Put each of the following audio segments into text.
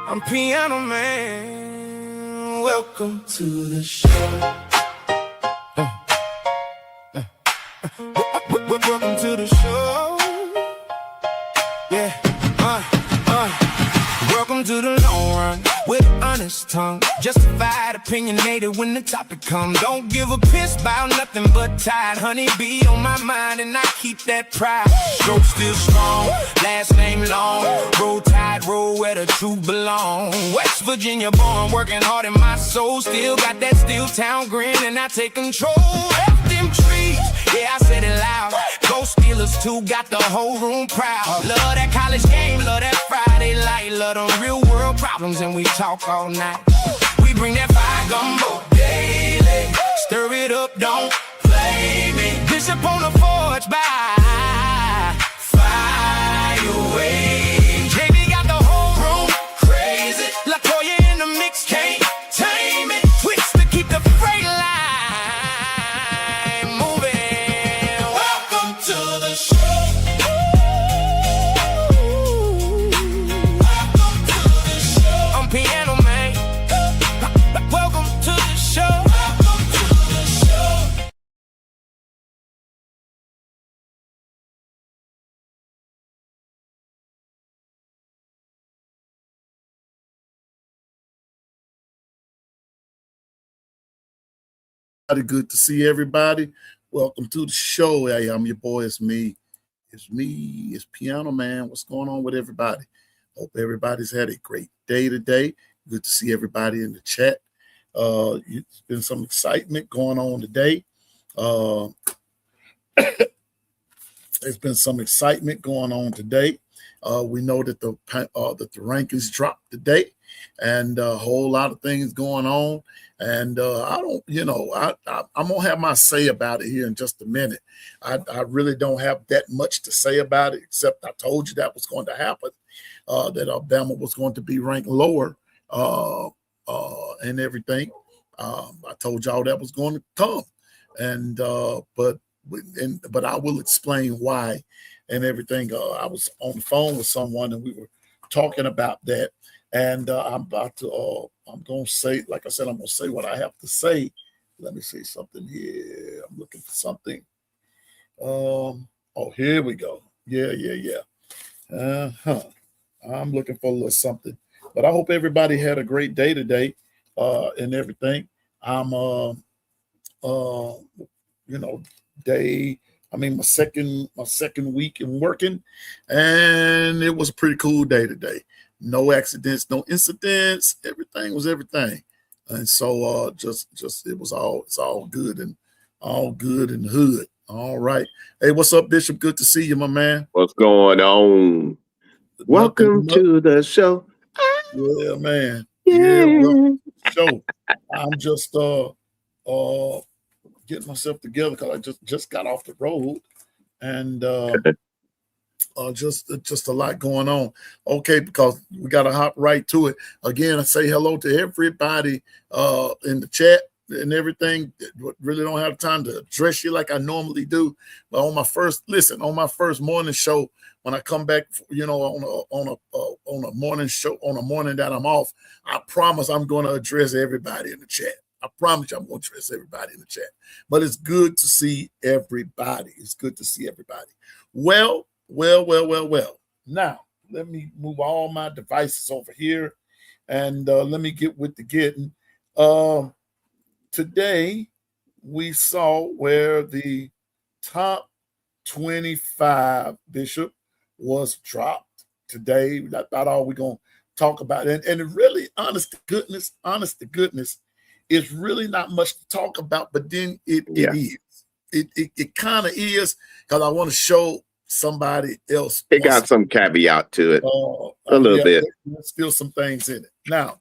I'm Piano Man. Welcome to the show. Welcome to the show. Yeah. Welcome to the long run with an honest tongue. Justified, opinionated when the topic comes. Don't give a piss about nothing but tide. Honey be on my mind and I keep that pride. Stroke still strong, last name long. Roll tide, roll where the truth belong. West Virginia born, working hard in my soul. Still got that steel town grin and I take control. F them trees, yeah I said it loud. Go Steelers too, got the whole room proud. Love that college game, love that Friday light. Love them real world problems and we talk all night. We bring that fire gumbo daily. Stir it up, don't play me. Bishop on the forge by fire away. JB got the whole room crazy. LaToya in the mix, can't tame it. Twist to keep the freight line moving. Welcome to the show. Piano Man. Welcome to the show. Welcome to the show. Good to see everybody. Welcome to the show. Hey, I'm your boy. It's me. It's Piano Man. What's going on with everybody? Hope everybody's had a great day today. Good to see everybody in the chat. It's been some excitement going on today. There's been some excitement going on today. We know that the rankings dropped today, and a whole lot of things going on. And I'm gonna have my say about it here in just a minute. I really don't have that much to say about it, except I told you that was going to happen. That Bama was going to be ranked lower and everything. I told y'all that was going to come, and but I will explain why and everything. I was on the phone with someone and we were talking about that, and I'm going to say, like I said, I'm going to say what I have to say. Let me see something here. I'm looking for something. Oh, here we go. Yeah. I'm looking for a little something, but I hope everybody had a great day today, and everything. I'm, my second week in working, and it was a pretty cool day today. No accidents, no incidents. Everything was everything, and so it's all good in the hood. All right. Hey, what's up, Bishop? Good to see you, my man. What's going on? Welcome to the show. Yeah, man. Yeah, welcome to the show. I'm just getting myself together because I just got off the road, and just a lot going on. Okay, because we got to hop right to it. Again, I say hello to everybody in the chat and everything. Really don't have time to address you like I normally do, but on my first morning show, when I come back, on a morning show, on a morning that I'm off, I promise I'm going to address everybody in the chat. I promise you I'm going to address everybody in the chat. But it's good to see everybody. It's good to see everybody. Well. Now, let me move all my devices over here, and let me get with the getting. Today, we saw where the top 25, Bishop, was dropped today. That's about all we're going to talk about. And it really, honest to goodness, it's really not much to talk about, but then it is. It kind of is, because I want to show somebody else. It got some caveat to it. A little bit. There's still some things in it. Now,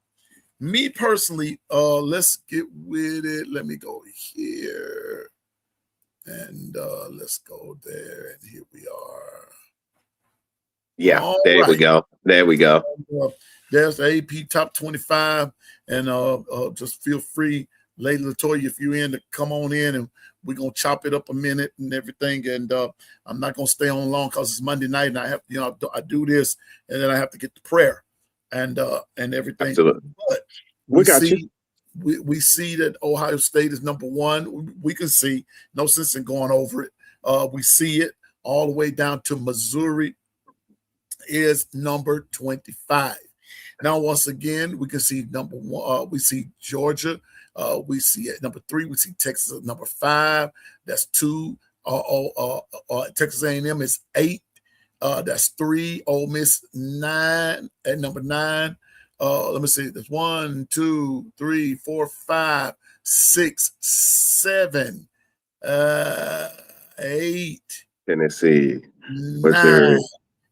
me personally, let's get with it. Let me go here. And let's go there. And here we are. Yeah, all there right. we go. There we go. There's the AP top 25. And just feel free, Lady LaToya, if you're in, to come on in, and we're going to chop it up a minute and everything. And I'm not going to stay on long because it's Monday night, and I have, I do this, and then I have to get to prayer. and everything. Absolutely. But We got you. We see that Ohio State is number one. We can see, no sense in going over it. We see it all the way down to Missouri is number 25. Now, once again, we can see number one. We see Georgia. We see at number 3. We see Texas at number 5. That's 2. Texas A&M is 8. That's 3. Ole Miss 9 at number 9. Let me see. There's 1, 2, 3, 4, 5, 6, 7, 8. Tennessee. 9.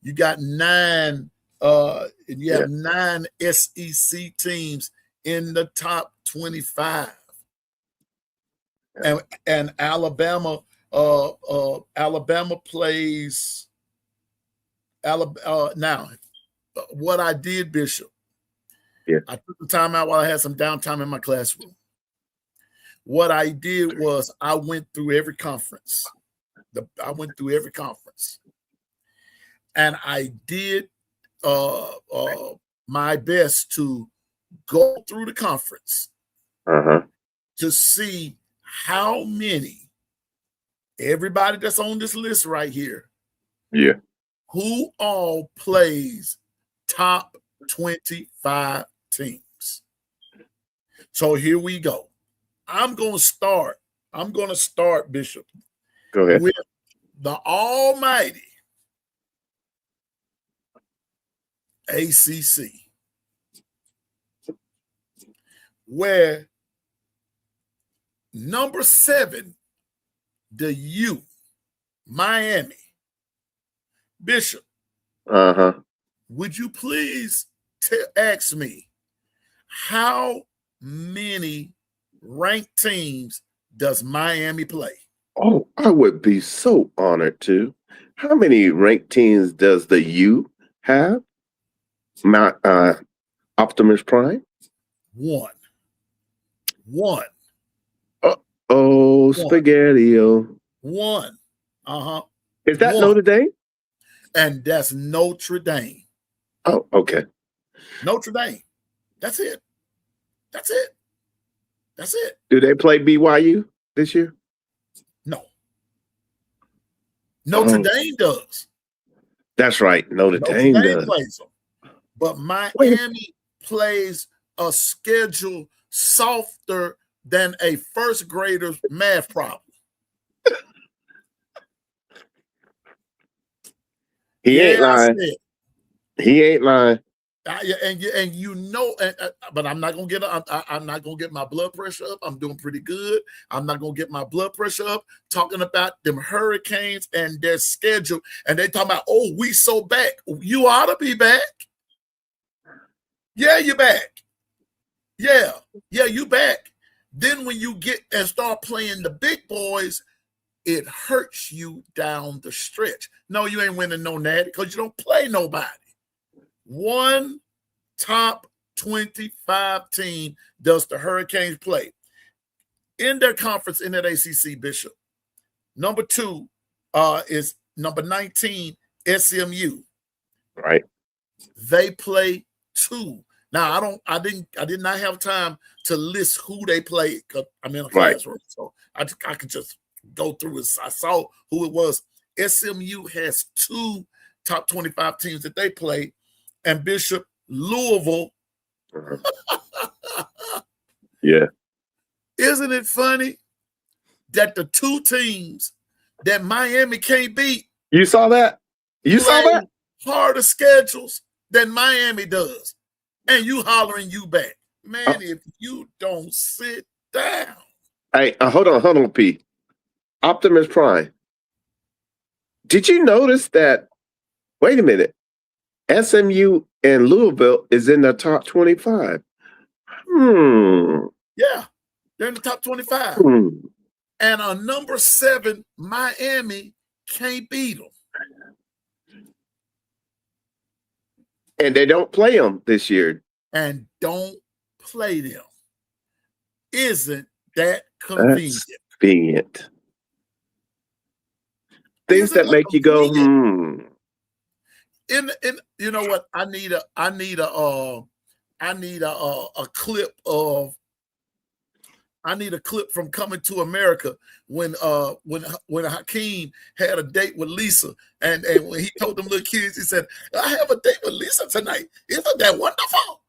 You got 9. And you have 9 SEC teams in the top 25. And Alabama, Alabama plays now. What I did, Bishop, I took the time out while I had some downtime in my classroom. What I did was I went through every conference. And I did my best to go through the conference to see how many, everybody that's on this list right here, who all plays top 25 teams. So here we go. I'm going to start, Bishop. Go ahead. With the almighty ACC, where number 7, the U, Miami. Bishop, would you please ask me how many ranked teams does Miami play? Oh, I would be so honored to. How many ranked teams does the U have? Optimus Prime? 1. Spaghetti-O. 1. Is that 1. Notre Dame? And that's Notre Dame. Oh, okay. Notre Dame. That's it. Do they play BYU this year? No. Notre Dame does. That's right. Notre Dame does. Plays them. But Miami plays a schedule softer than a first grader's math problem. He ain't lying. And you know, but I'm not gonna get. I'm not gonna get my blood pressure up. I'm doing pretty good. I'm not gonna get my blood pressure up talking about them Hurricanes and their schedule. And they talking about, oh, we so back. You ought to be back. Yeah, you're back. Yeah, you back. Then when you get and start playing the big boys, it hurts you down the stretch. No, you ain't winning no natty because you don't play nobody. 1 top 25 team does the Hurricanes play. In their conference, in that ACC, Bishop, number 2 is number 19, SMU. Right. They play 2. Now, I did not have time to list who they played because I'm in a classroom. So I could just go through it. I saw who it was. SMU has 2 top 25 teams that they play. And Bishop, Louisville. Yeah. Isn't it funny that the 2 teams that Miami can't beat? You saw that? You saw that? Harder schedules than Miami does. And you hollering you back. Man, if you don't sit down. Hey, hold on, P. Optimus Prime. Did you notice that? Wait a minute. SMU and Louisville is in the top 25. Yeah, they're in the top 25. And a number 7, Miami, can't beat them. And they don't play them this year. And don't play them. Isn't that convenient? That's convenient. Things that make you go, in you know what? I need a clip from Coming to America when Hakeem had a date with Lisa, and when he told them little kids, he said, "I have a date with Lisa tonight. Isn't that wonderful?"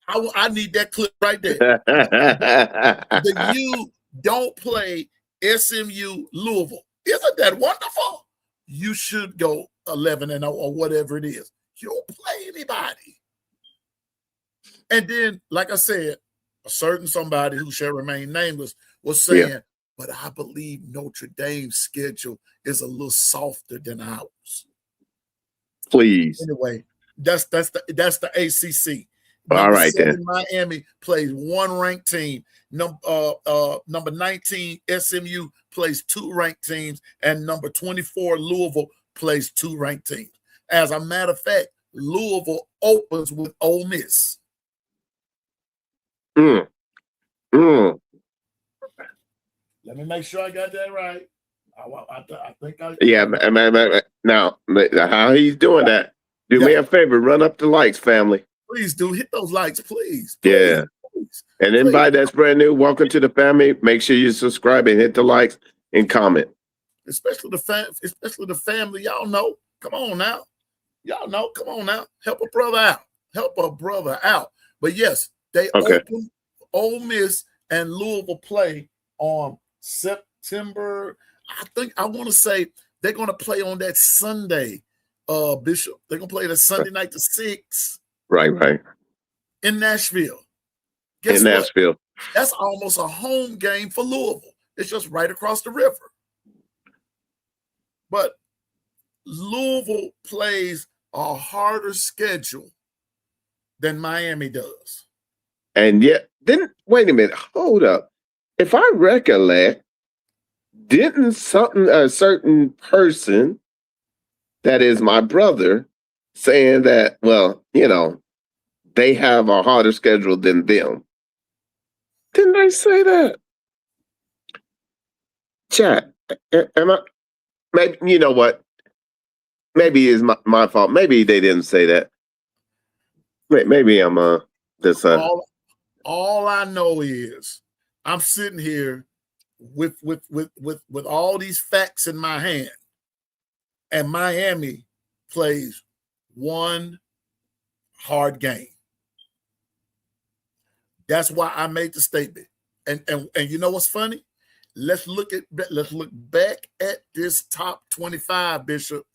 I need that clip right there. The U don't play SMU Louisville. Isn't that wonderful? You should go 11-0 or whatever it is. You don't play anybody. And then, like I said, a certain somebody who shall remain nameless was saying, but I believe Notre Dame's schedule is a little softer than ours. Please. Anyway, that's the ACC. All right, then. Miami plays one ranked team. Number 19 SMU plays two ranked teams, and number 24 Louisville plays two ranked teams. As a matter of fact, Louisville opens with Ole Miss. Let me make sure I got that right. I think I. Yeah, now how he's doing that? Do me a favor, run up the likes, family. Please do hit those likes, please. Yeah. Please. And anybody that's brand new, welcome to the family. Make sure you subscribe and hit the likes and comment. Especially the family. Y'all know. Come on now. Y'all know. Come on now. Help a brother out. But yes, they open Ole Miss and Louisville play on September. I want to say they're going to play on that Sunday, Bishop. They're going to play the Sunday night to 6. Right. In Nashville. Nashville. That's almost a home game for Louisville. It's just right across the river. But Louisville plays a harder schedule than Miami does. And yet, wait a minute, hold up. If I recollect, didn't a certain person that is my brother saying that, well, they have a harder schedule than them? Didn't I say that? Chat, am I? Maybe, you know what? Maybe it's my fault. Maybe they didn't say that. Maybe I'm this. All I know is I'm sitting here with all these facts in my hand, and Miami plays one hard game. That's why I made the statement. And you know what's funny? Let's look back at this top 25, Bishop.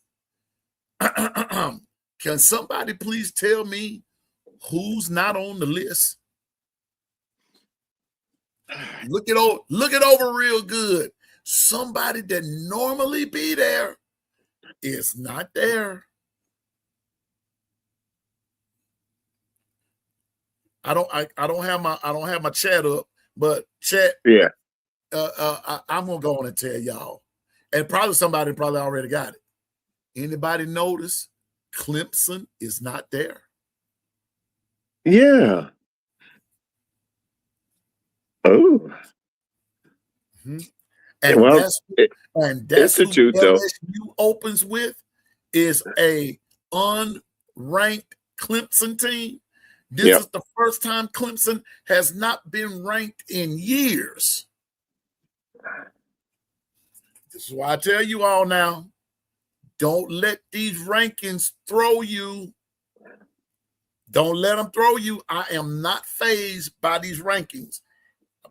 Can somebody please tell me who's not on the list? Look it over real good. Somebody that normally be there is not there. I don't have my chat up, but chat. Yeah. I'm gonna go on and tell y'all, and probably somebody already got it. Anybody notice Clemson is not there? Yeah. Oh. Mm-hmm. And that's the truth, though. LSU opens with is a unranked Clemson team. This is the first time Clemson has not been ranked in years. This is why I tell you all now, don't let these rankings throw you. Don't let them throw you. I am not fazed by these rankings.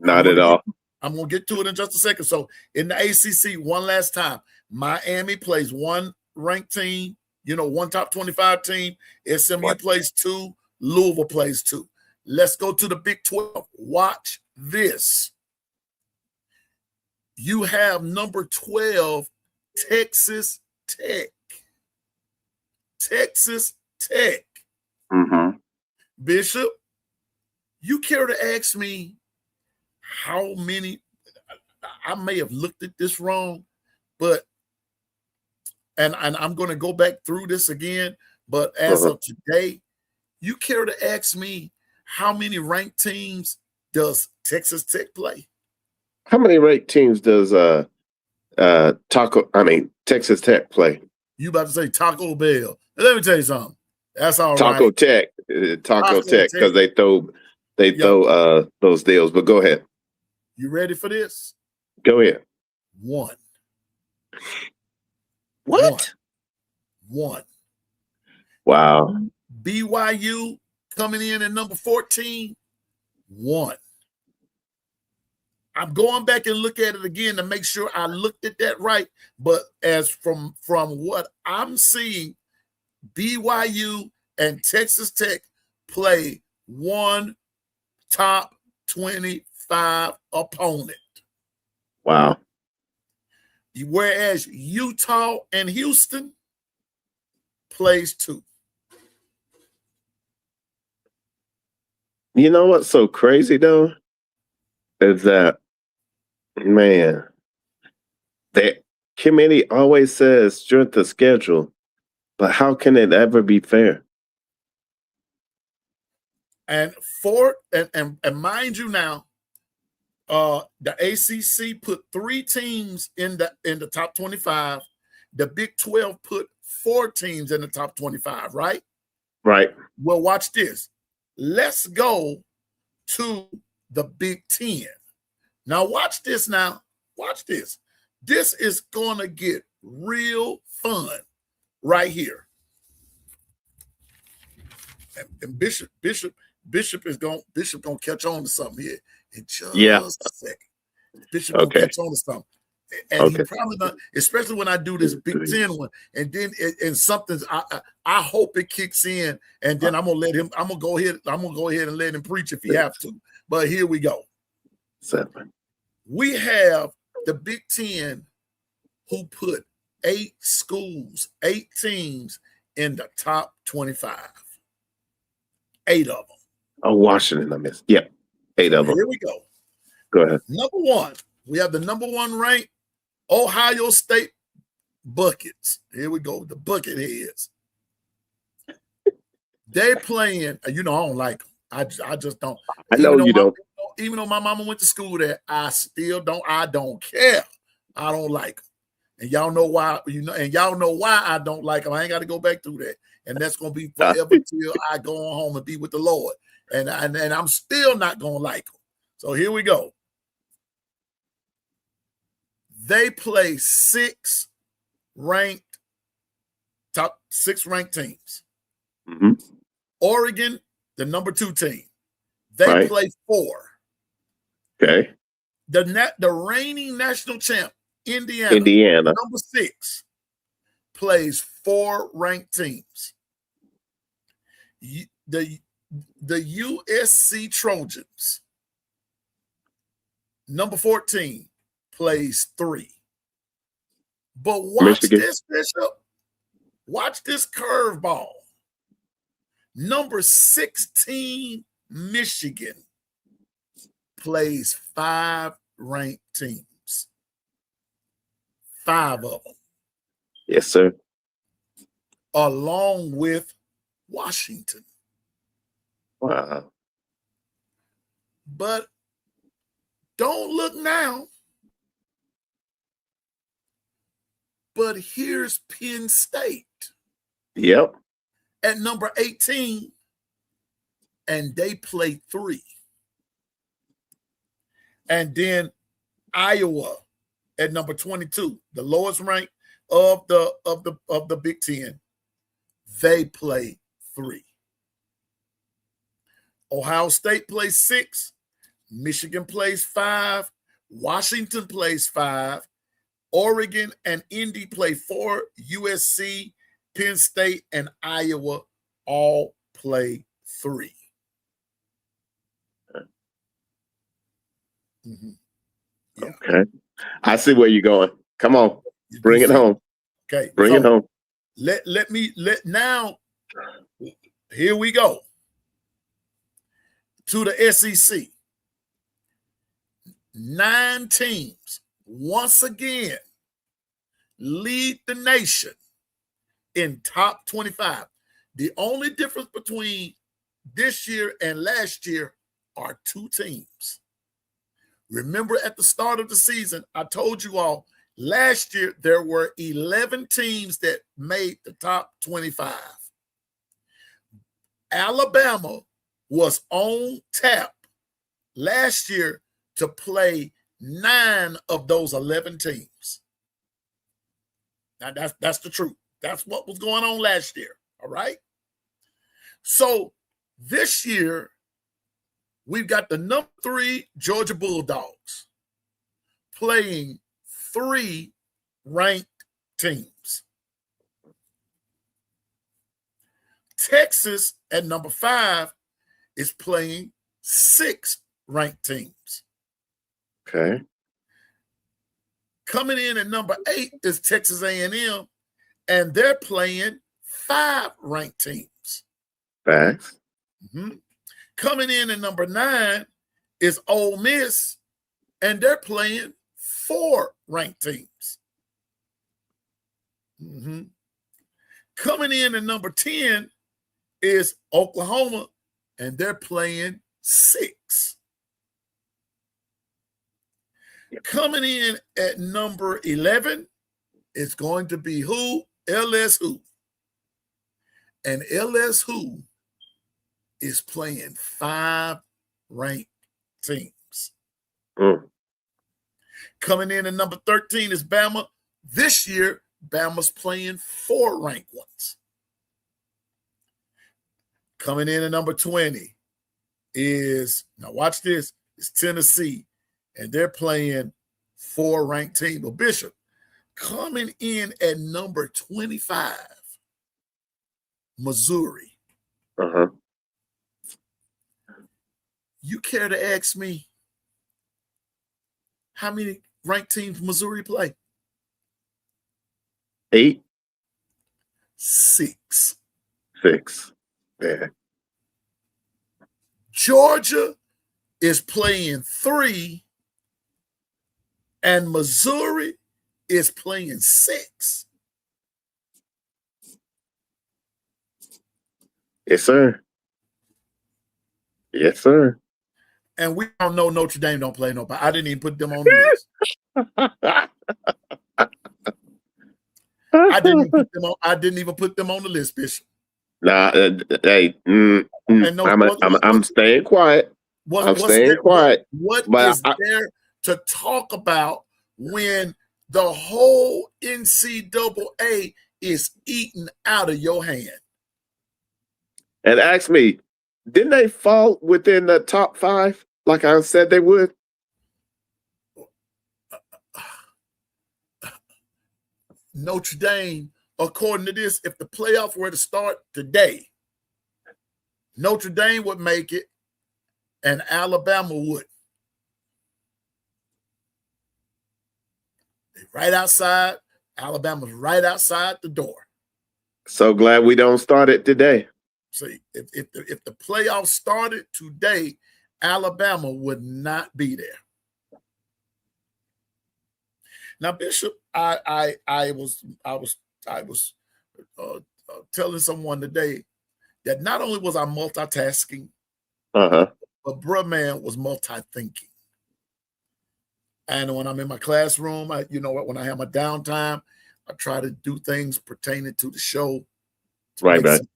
Not at all. I'm going to get to it in just a second. So in the ACC, one last time, Miami plays one ranked team, one top 25 team. SMU plays 2. Louisville plays 2. Let's go to the Big 12. Watch this. You have number 12, Texas Tech. Texas Tech. Mm-hmm. Bishop, you care to ask me how many? I may have looked at this wrong, but and I'm going to go back through this again. But as of today, you care to ask me how many ranked teams does Texas Tech play? How many ranked teams does Texas Tech play? You about to say Taco Bell? Let me tell you something. That's all Taco right. Tech, Taco Tech, Tech. because they throw those deals. But go ahead. You ready for this? Go ahead. One. What? One. Wow. BYU coming in at number 14. 1. I'm going back and look at it again to make sure I looked at that right. But as from what I'm seeing, BYU and Texas Tech play one top 25 opponent. Wow. Whereas Utah and Houston plays 2. You know what's so crazy though? Is that, man, the committee always says strength of schedule, but how can it ever be fair? And mind you now, the ACC put 3 teams in the top 25. The Big 12 put 4 teams in the top 25, right? Right. Well, watch this. Let's go to the Big 10. Now, watch this now. Watch this. This is going to get real fun right here. And Bishop is going to catch on to something here in just a second. Bishop going to catch on to something. And he probably not, especially when I do this Big 10 one, and then something's I hope it kicks in, and then I'm gonna go ahead and let him preach if he have to. But here we go. 7. We have the Big 10 who put 8 teams in the top 25. 8 of them. Oh, Washington, I missed. Yep. 8 of them. Here we go. Go ahead. Number 1, we have the number 1 ranked Ohio State Buckets. Here we go, the Bucket Heads. They playing, I don't like them. I just don't. I know you don't. Even though my mama went to school there, I don't care. I don't like them. And y'all know why, and y'all know why I don't like them. I ain't got to go back through that. And that's going to be forever till I go home and be with the Lord. And I'm still not going to like them. So here we go. They play 6 top 6 ranked teams. Mm-hmm. Oregon, the number 2 team. They play 4. Okay. The reigning national champ, Indiana, number 6, plays 4 ranked teams. The USC Trojans, number 14, plays 3. But watch this, Bishop. Watch this curveball. Number 16, Michigan, plays 5 ranked teams. 5 of them. Yes, sir. Along with Washington. Wow. But don't look now. But here's Penn State. Yep. At number 18, and they play 3. And then Iowa at number 22, the lowest rank of the Big 10, they play 3. Ohio State plays 6, Michigan plays 5, Washington plays 5, Oregon and Indy play 4, USC, Penn State, and Iowa all play 3. Mm-hmm. Yeah. Okay. I see where you're going. Come on. Bring it home. Okay. Bring it home. Now, here we go. To the SEC. 9 teams, once again, lead the nation in top 25. The only difference between this year and last year are 2 teams. Remember at the start of the season, I told you all, Last year, there were 11 teams that made the top 25. Alabama was on tap last year to play 9 of those 11 teams. Now, that's the truth. That's what was going on last year, all right? So this year, we've got the number 3 Georgia Bulldogs playing 3 ranked teams. Texas at number 5 is playing 6 ranked teams. Okay. Coming in at number 8 is Texas A&M, and they're playing 5 ranked teams. Facts. Mm-hmm. Coming in at number 9 is Ole Miss, and they're playing 4 ranked teams. Mm-hmm. Coming in at number 10 is Oklahoma, and they're playing 6. Coming in at number 11 is going to be who? LSU. And LSU is playing 5 ranked teams. Coming in at number 13 is Bama. This year, Bama's playing 4 ranked ones. Coming in at number 20 is, now watch this, is Tennessee, and they're playing 4 ranked teams. Well, Bishop, coming in at number 25, Missouri. Uh-huh. You care to ask me how many ranked teams Missouri play? 8. 6. 6. Yeah. Georgia is playing 3, and Missouri is playing 6. Yes, sir. Yes, sir. And we don't know Notre Dame don't play nobody. I didn't even put them on the list. I didn't even put them on the list, Bishop. Nah, hey, I'm staying quiet. I'm staying quiet. What is there to talk about when the whole NCAA is eaten out of your hand? And ask me, didn't they fall within the top 5 like I said they would? Notre Dame, according to this, if the playoffs were to start today, Notre Dame would make it and Alabama wouldn't. They're right outside. Alabama's right outside the door. So glad we don't start it today. See, if the playoffs started today, Alabama would not be there. Now, Bishop, I was telling someone today that not only was I multitasking, but bruh man was multi-thinking. And when I'm in my classroom, when I have my downtime, I try to do things pertaining to the show, right? To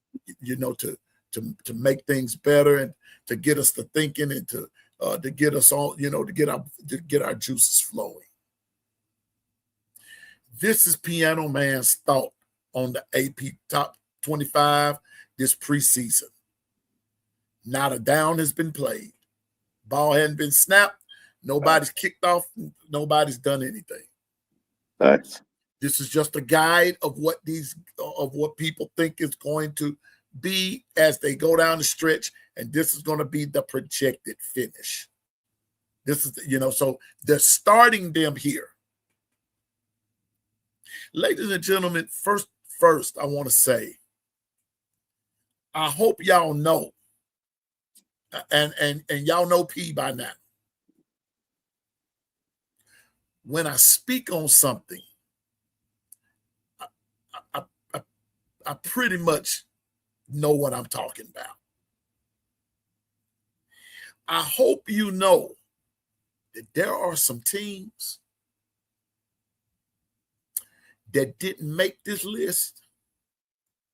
make things better and to get us to thinking and to get us all, to get our juices flowing. This is Piano Man's thought on the AP Top 25 this preseason. Not a down has been played. Ball hadn't been snapped. Nobody's kicked off. Nobody's done anything. Nice. This is just a guide of what people think is going to be as they go down the stretch, and this is going to be the projected finish. This is, so they're starting them here. Ladies and gentlemen, first, I want to say, I hope y'all know, and y'all know P by now. When I speak on something, I pretty much know what I'm talking about. I hope you know that there are some teams that didn't make this list,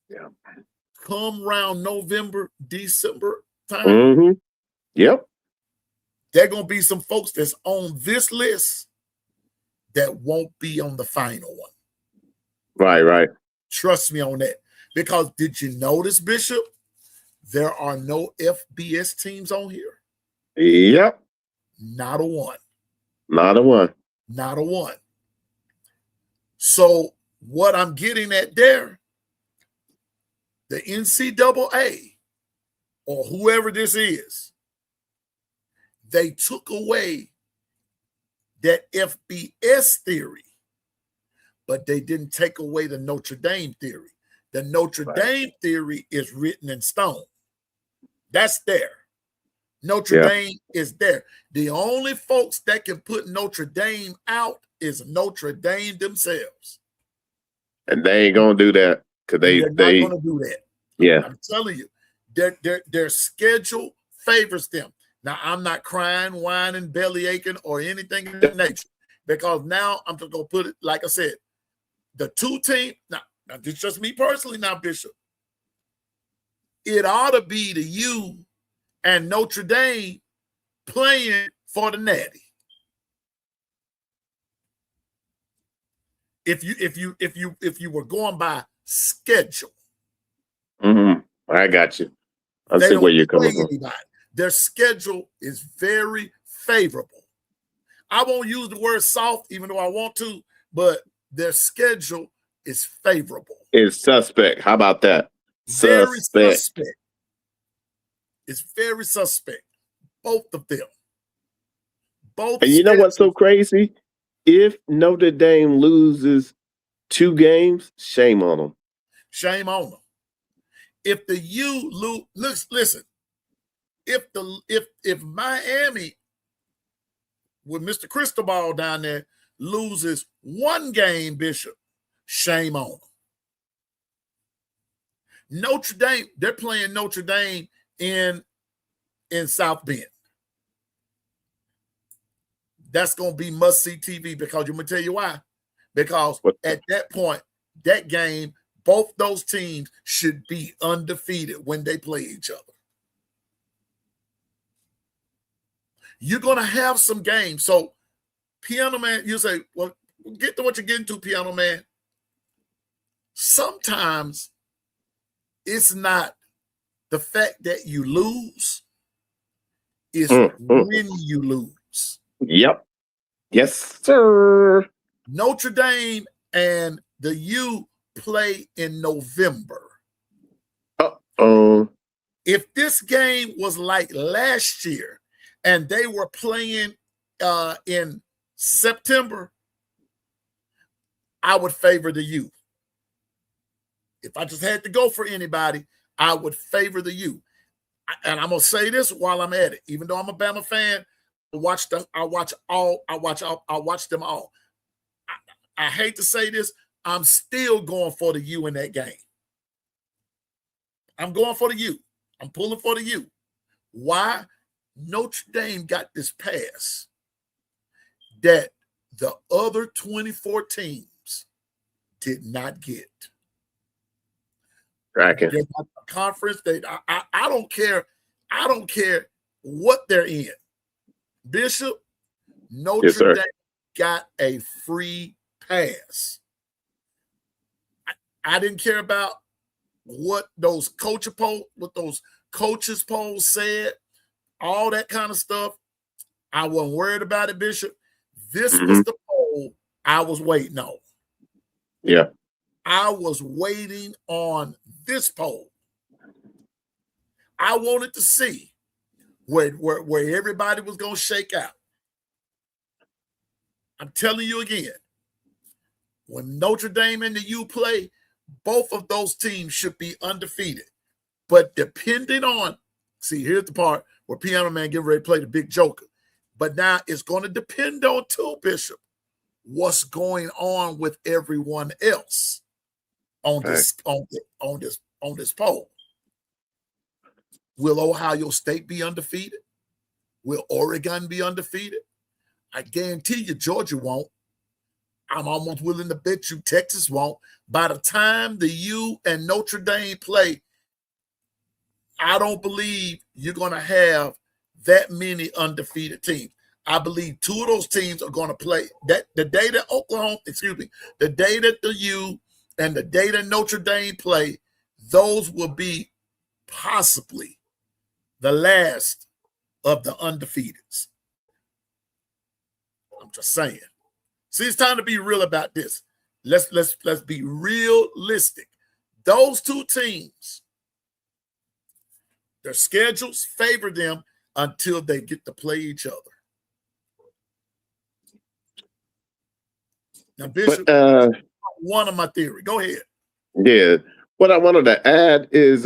Yeah. come around November, December time, Mm-hmm. Yep. there going to be some folks that's on this list that won't be on the final one. Right. Trust me on that. Because did you notice, Bishop, there are no FBS teams on here? Yep. Not a one. Not a one. Not a one. So what I'm getting at there, the NCAA or whoever this is, they took away that FBS theory, but they didn't take away the Notre Dame theory. The Notre Dame theory is written in stone. That's there. Notre Dame is there. The only folks that can put Notre Dame out is Notre Dame themselves. And they ain't gonna do that because they're not gonna do that. Yeah. I'm telling you, their schedule favors them. Now, I'm not crying, whining, belly aching, or anything of that nature, because now I'm just gonna put it like I said, the two team. Now this is just me personally. Now, Bishop, it ought to be the U and Notre Dame playing for the Natty. If you were going by schedule, I got you. I see where you're coming from. Anybody. Their schedule is very favorable. I won't use the word soft, even though I want to, but their schedule is favorable. It's suspect. How about that? Very suspect. It's very suspect. Both of them. Both. And you know what's so crazy? If Notre Dame loses 2 games, shame on them. Shame on them. If the U listen, if Miami with Mr. Cristobal down there loses 1 game, Bishop, shame on them. Notre Dame, they're playing Notre Dame in South Bend. That's going to be must-see TV because I'm going to tell you why. Because at that point, that game, both those teams should be undefeated when they play each other. You're going to have some games. So, Piano Man, you say, well, get to what you're getting to, Piano Man. Sometimes it's not the fact that you lose, it's when you lose. Yep. Yes, sir. Notre Dame and the U play in November. Uh-oh. If this game was like last year and they were playing in September, I would favor the U. If I just had to go for anybody, I would favor the U. And I'm gonna say this while I'm at it. Even though I'm a Bama fan, I watch them all. I hate to say this, I'm still going for the U in that game. I'm going for the U. I'm pulling for the U. Why? Notre Dame got this pass that the other 24 teams did not get. Tracking. They're not a conference. I don't care. I don't care what they're in. Bishop, Notre Dame got a free pass. I didn't care about what those coaches polls said, all that kind of stuff. I wasn't worried about it, Bishop. This was the poll I was waiting on. Yeah. I was waiting on this poll. I wanted to see where everybody was going to shake out. I'm telling you again, when Notre Dame and the U play, both of those teams should be undefeated. But depending on, see, here's the part where Piano Man getting ready to play the big joker. But now it's going to depend on too, Bishop, what's going on with everyone else on this poll. Will Ohio State be undefeated? Will Oregon be undefeated? I guarantee you Georgia won't. I'm almost willing to bet you Texas won't. By the time the U and Notre Dame play, I don't believe you're going to have that many undefeated teams. I believe two of those teams are going to play. That the day that the day that the U and the day that Notre Dame play, those will be possibly the last of the undefeateds. I'm just saying. See, it's time to be real about this. Let's be realistic. Those two teams, their schedules favor them until they get to play each other. Now, Bishop, one of my theory. Go ahead. Yeah. What I wanted to add is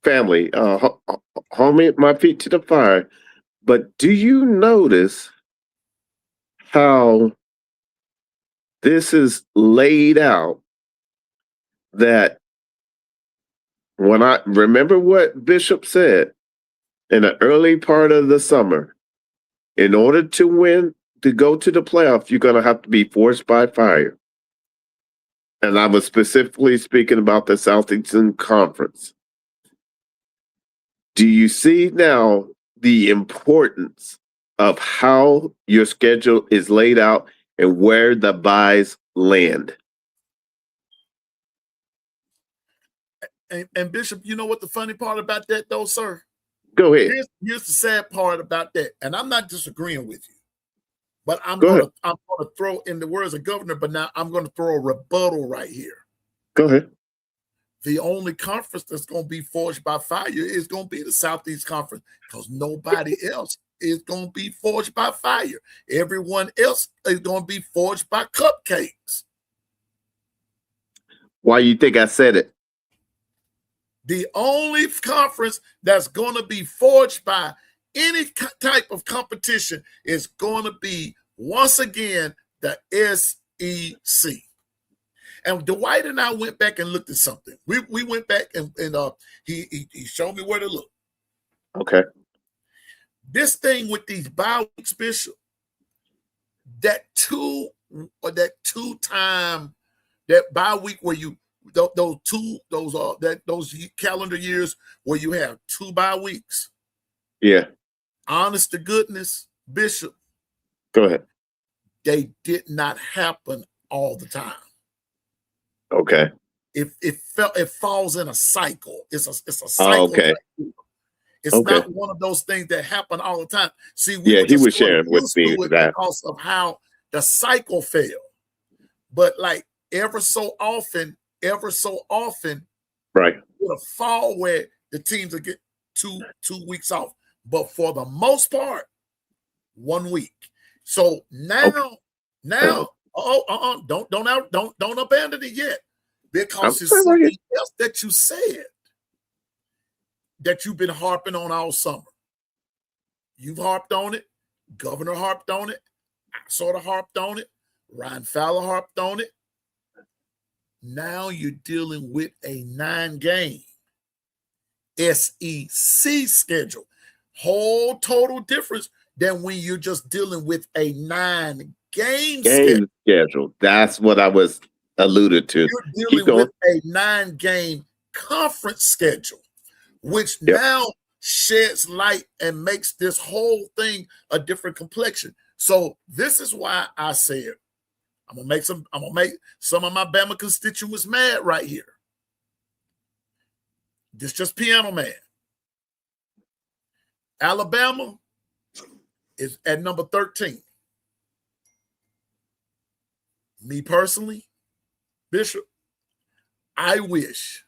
family, homie, my feet to the fire. But do you notice how this is laid out? That when I remember what Bishop said in the early part of the summer, in order to win, to go to the playoff, you're going to have to be forced by fire. And I was specifically speaking about the Southeastern Conference. Do you see now the importance of how your schedule is laid out and where the buys land? And Bishop, you know what the funny part about that, though, sir? Go ahead. Here's the sad part about that, and I'm not disagreeing with you, but I'm gonna throw in the words of Governor, but now I'm gonna throw a rebuttal right here. Go ahead. The only conference that's gonna be forged by fire is gonna be the Southeast Conference, because nobody else is gonna be forged by fire. Everyone else is gonna be forged by cupcakes. Why you think I said it? The only conference that's going to be forged by any type of competition is going to be, once again, the SEC. And Dwight and I went back and looked at something. We went back and he showed me where to look. Okay. This thing with these bye weeks, Bishop, that bye week where you those calendar years where you have 2 bye weeks. Yeah. Honest to goodness, Bishop. Go ahead. They did not happen all the time. Okay. It falls in a cycle. It's a cycle. Oh, okay. It's not one of those things that happen all the time. See, he was sharing with me that because of how the cycle fell. But like ever so often, right, with a fall where the teams will get two weeks off, but for the most part, 1 week. So now, don't abandon it yet, because it's something else that you said that you've been harping on all summer. You've harped on it. Governor harped on it. I sort of harped on it. Ryan Fowler harped on it. Now you're dealing with a 9-game SEC schedule. Whole total difference than when you're just dealing with a 9-game schedule. That's what I was alluded to. You're dealing with a 9-game conference schedule, which now sheds light and makes this whole thing a different complexion. So this is why I said I'm gonna make some of my Bama constituents mad right here. This just piano man. Alabama is at number 13. Me personally, Bishop, I wish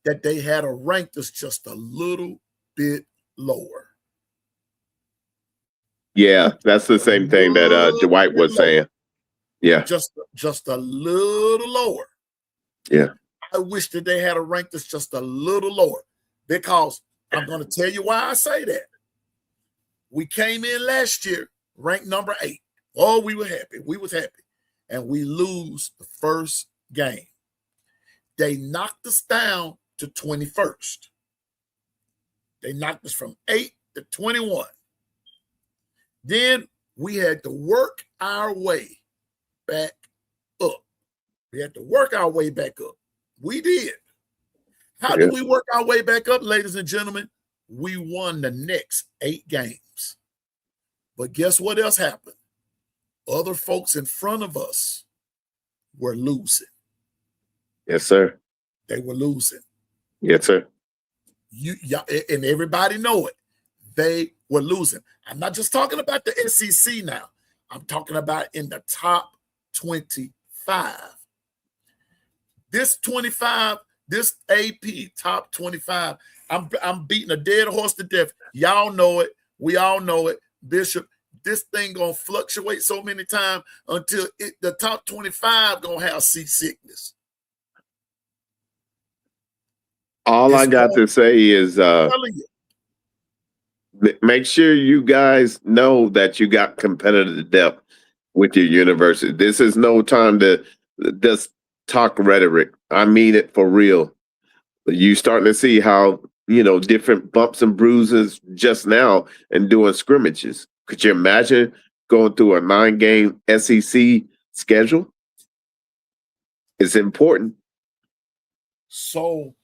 that they had ranked us just a little bit lower. Yeah, that's the same thing that Dwight was saying. Yeah. Just a little lower. Yeah. I wish that they had ranked us just a little lower, because I'm going to tell you why I say that. We came in last year ranked number 8. Oh, we were happy. We was happy. And we lose the first game. They knocked us down to 21st. They knocked us from 8 to 21. Then we had to work our way back up. We had to work our way back up. We did. How did we work our way back up, ladies and gentlemen? We won the next 8 games. But guess what else happened? Other folks in front of us were losing. Yes, sir. They were losing. Yes, sir. And everybody know it. They were losing. I'm not just talking about the SEC now. I'm talking about in the top 25. This 25, this AP top 25, I'm beating a dead horse to death. Y'all know it. We all know it. Bishop, this thing gonna fluctuate so many times until the top 25 gonna have seasickness. All I got to say is make sure you guys know that you got competitive depth with your university. This is no time to just talk rhetoric. I mean it for real. You starting to see how, different bumps and bruises just now and doing scrimmages. Could you imagine going through a 9-game SEC schedule? It's important. So,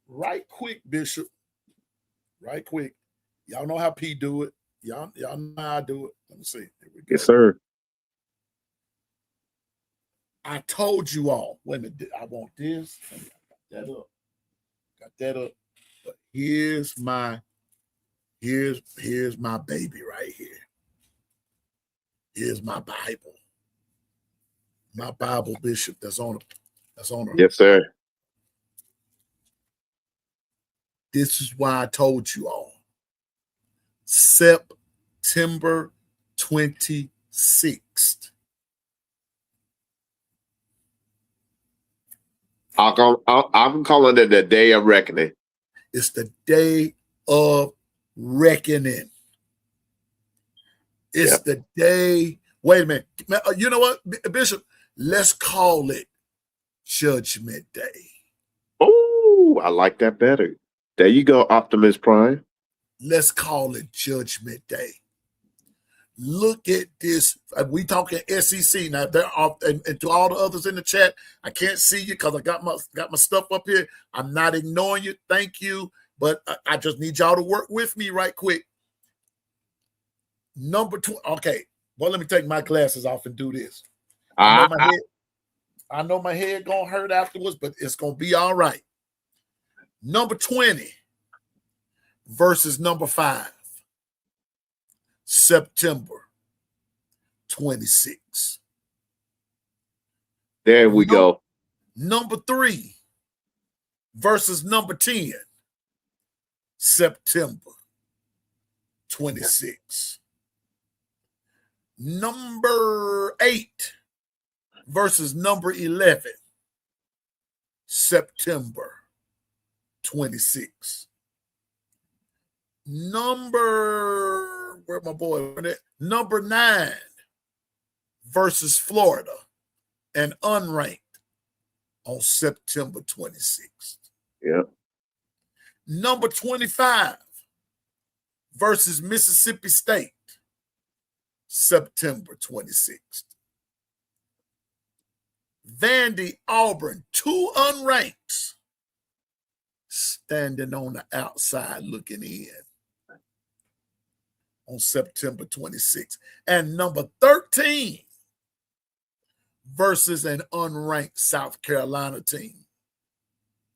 right quick, Bishop. Right quick. Y'all know how P do it. Y'all know how I do it. Let me see. Here we go. Yes, sir. I told you all. Wait a minute. I want this. Got that up. Got that up. But here's my baby right here. Here's my Bible. My Bible, Bishop. That's on her. Yes, sir. This is why I told you all. September 26th. I'm calling it the day of reckoning. It's the day of reckoning. It's the day. Wait a minute. You know what, Bishop? Let's call it Judgment Day. Oh, I like that better. There you go, Optimus Prime. Let's call it Judgment Day. Look at this. We talking SEC now. There are, and to all the others in the chat, I can't see you because I got my stuff up here. I'm not ignoring you. Thank you, but I just need y'all to work with me right quick. Number 2. Okay, well, let me take my glasses off and do this. I know my head gonna hurt afterwards, but it's gonna be all right. Number 20 versus number 5. September 26. There we go. Number 3 versus number 10. September 26. Number 8 versus number 11. September 26. Where my boy? Number 9 versus Florida and unranked on September 26th. Yeah. Number 25 versus Mississippi State, September 26th. Vandy, Auburn, 2 unranked, standing on the outside looking in on September 26th. And number 13 versus an unranked South Carolina team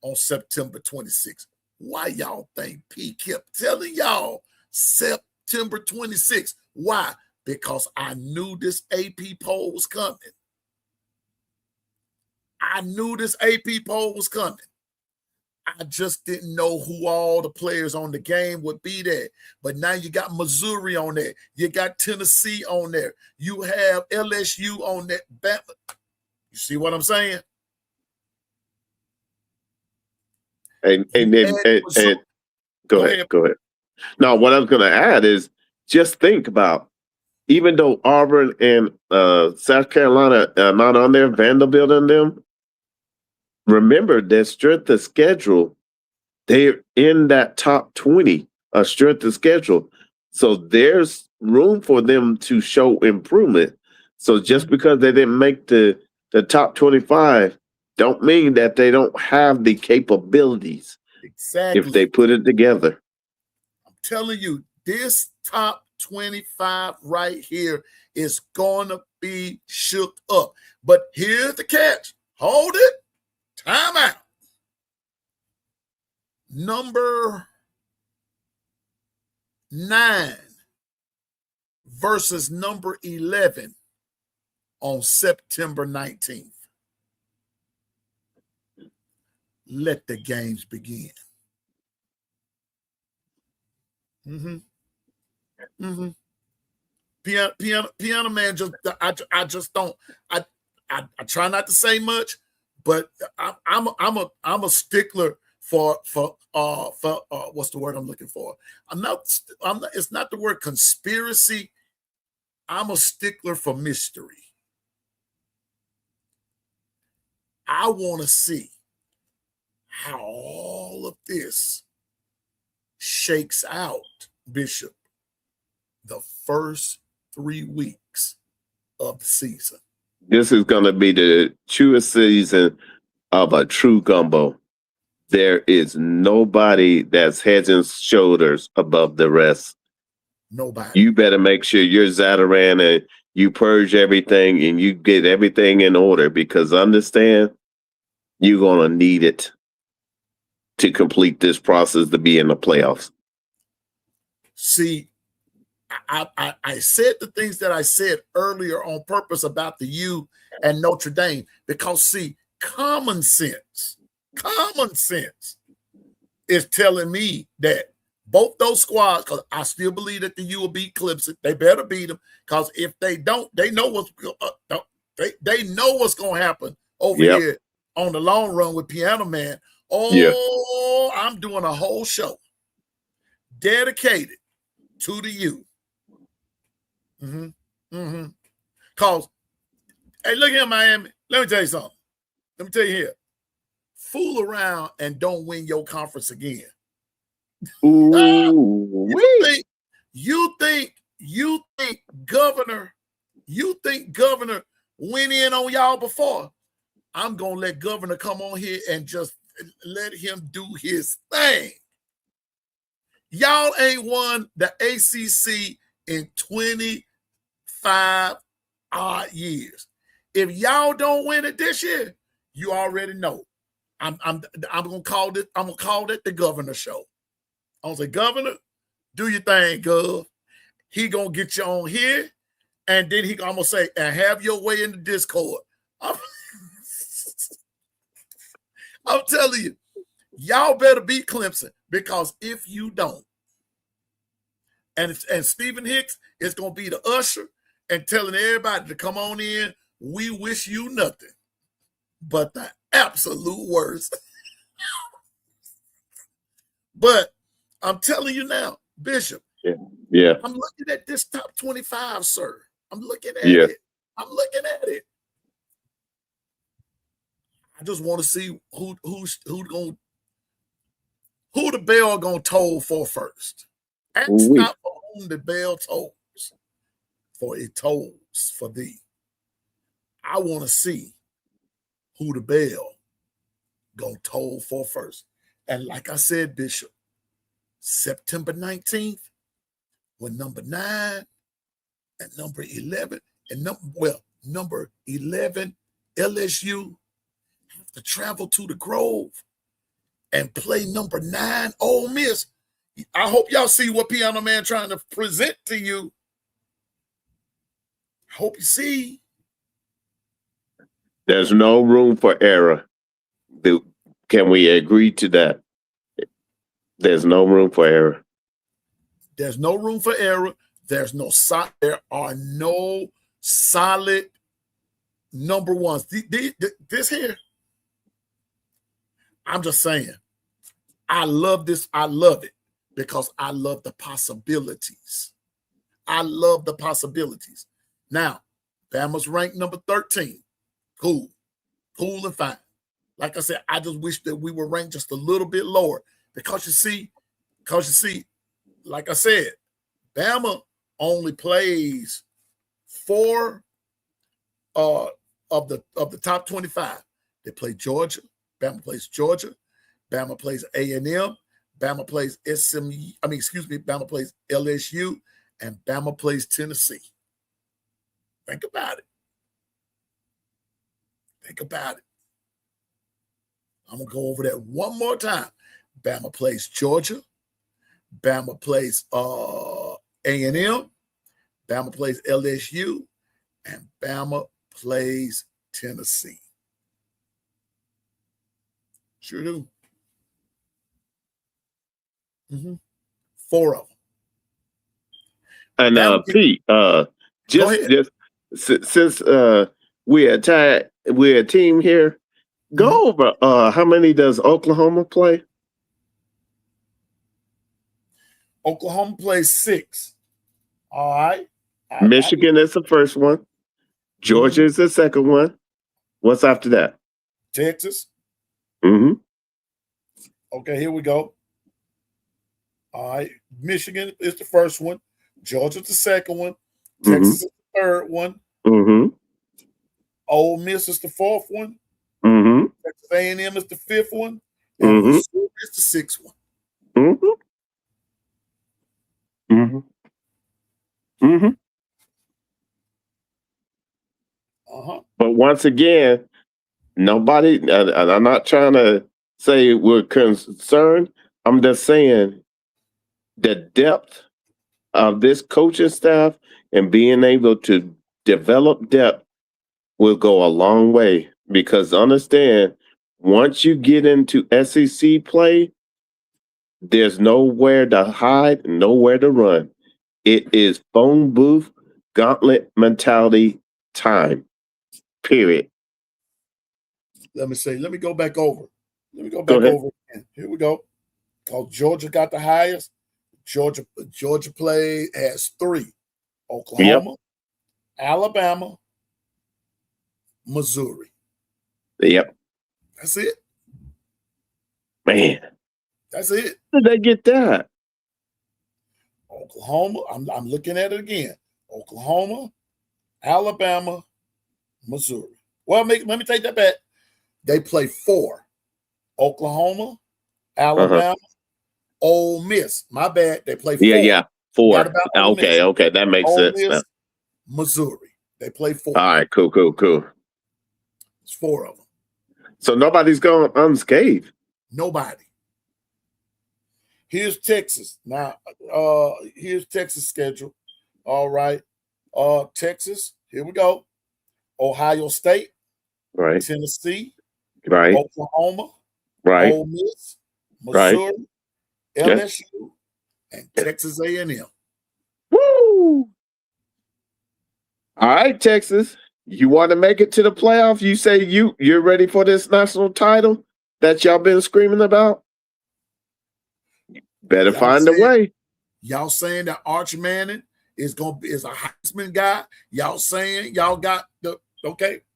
on September 26th. Why y'all think P kept telling y'all September 26th? Why? Because I knew this AP poll was coming. I knew this AP poll was coming. I just didn't know who all the players on the game would be there. But now you got Missouri on there. You got Tennessee on there. You have LSU on there. Bama. You see what I'm saying? And go ahead. No, what I was going to add is just think about, even though Auburn and South Carolina are not on there, Vanderbilt and them, remember their strength of schedule, they're in that top 20 strength of schedule. So there's room for them to show improvement. So just because they didn't make the top 25, don't mean that they don't have the capabilities if they Exactly. put it together. I'm telling you, this top 25 right here is going to be shook up. But here's the catch. Hold it. Time out. Number 9 versus number 11 on September 19th. Let the games begin. Piano man, I just don't. I try not to say much, but I'm a stickler for what's the word I'm looking for? I'm not. It's not the word conspiracy. I'm a stickler for mystery. I want to see how all of this shakes out, Bishop, the first 3 weeks of the season. This is going to be the truest season of a true gumbo. There is nobody that's heads and shoulders above the rest. Nobody. You better make sure you're Zataran and you purge everything and you get everything in order, because understand, you're going to need it to complete this process to be in the playoffs. See, I said the things that I said earlier on purpose about the U and Notre Dame, because see, common sense is telling me that both those squads, because I still believe that the U will beat Clemson. They better beat them, because if they don't, they know what's they know what's going to happen over here on the long run with Piano Man. Oh, yeah. I'm doing a whole show dedicated to the U. Because, hey, look here, Miami. Let me tell you something. Let me tell you here. Fool around and don't win your conference again. Ooh, you think Governor went in on y'all before? I'm gonna let Governor come on here and just let him do his thing. Y'all ain't won the ACC in 25 odd years. If y'all don't win it this year, you already know. I'm gonna call it. I'm gonna call it the Governor show. I'm gonna say, Governor, do your thing, Gov. He gonna get you on here, and then I'm gonna say, and have your way in the Discord. I'm telling you, y'all better beat Clemson, because if you don't, and Stephen Hicks is gonna be the usher and telling everybody to come on in. We wish you nothing but the absolute worst. But I'm telling you now, Bishop. Yeah. I'm looking at this top 25, sir. I'm looking at it. I'm looking at it. I just want to see who the bell gonna toll for first. Ask not for whom the bell tolls, for it tolls for thee. I want to see who the bell gonna toll for first. And like I said, Bishop, September 19th, when number 9 and number 11 and number 11 LSU have to travel to the Grove and play number 9 Ole Miss. I hope y'all see what Piano Man trying to present to you. I hope you see. There's no room for error. Can we agree to that? There's no room for error. There's no room for error. There are no solid number ones. This here, I'm just saying, I love this. I love it because I love the possibilities. I love the possibilities. Now, Bama's ranked number 13. Cool and fine. Like I said, I just wish that we were ranked just a little bit lower, because you see, like I said, Bama only plays 4 of the top 25. They play Georgia. Bama plays Georgia. Bama plays A&M. Bama plays Bama plays LSU, and Bama plays Tennessee. Think about it. Think about it. I'm going to go over that one more time. Bama plays Georgia. Bama plays A&M. Bama plays LSU. And Bama plays Tennessee. Sure do. 4 of them. And Pete, just since we're a team here, go over how many does Oklahoma play? Oklahoma plays 6. All right. Michigan is the first one. Georgia is the second one. What's after that? Texas. Okay, here we go. All right. Michigan is the first one. Georgia's the second one. Texas is the third one. Ole Miss is the fourth one. Texas A&M is the fifth one. And Missouri is the sixth one. But once again, nobody, and I'm not trying to say we're concerned. I'm just saying the depth of this coaching staff and being able to develop depth will go a long way, because understand, once you get into SEC play, there's nowhere to hide, nowhere to run. It is phone booth, gauntlet mentality time. Period. Let me go back over. Over again. Here we go. Because Georgia got the highest. Georgia has 3. Oklahoma, Alabama, Missouri. Yep. That's it. Man. That's it. How did they get that? Oklahoma, I'm looking at it again. Oklahoma, Alabama, Missouri. Well, let me take that back. They play 4. Oklahoma, Alabama, Ole Miss. My bad. They play 4. Yeah. 4. Okay. That makes Ole sense. Miss, Missouri. They play 4. All right, cool. It's 4 of them. So nobody's going unscathed. Nobody. Here's Texas. Now, here's Texas' schedule. All right. Texas, here we go. Ohio State. Right. Tennessee. Right. Oklahoma. Right. Ole Miss. Missouri. Right. LSU. And Texas A&M. Woo! All right, Texas. You want to make it to the playoff? You say you're ready for this national title that y'all been screaming about? Better find a way. Y'all saying that Arch Manning is a Heisman guy? Y'all saying y'all got the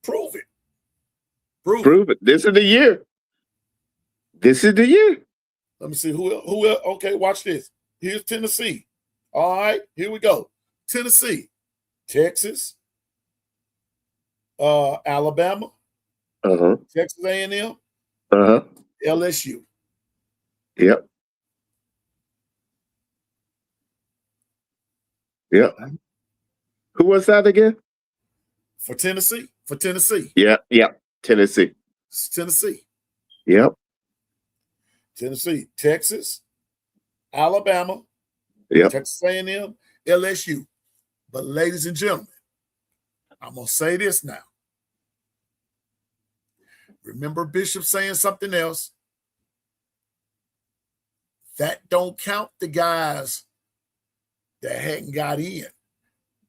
prove it. Prove it. This is the year. Let me see who else. Okay, watch this. Here's Tennessee. All right, here we go. Tennessee, Texas, Alabama, Texas A&M, LSU. Yep. Who was that again? For Tennessee. Yeah. Tennessee. It's Tennessee. Yep. Tennessee, Texas, Alabama, Texas A&M, LSU. But ladies and gentlemen, I'm going to say this now. Remember Bishop saying something else? That don't count the guys that hadn't got in,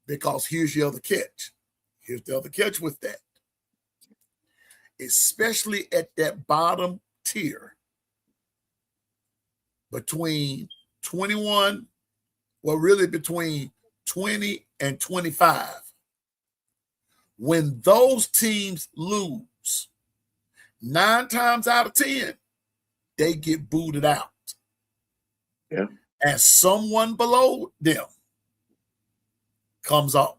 because here's the other catch. Here's the other catch with that. Especially at that bottom tier, between 21, well, really between 20 and 25. When those teams lose, 9 times out of 10, they get booted out. Yeah. And someone below them comes on.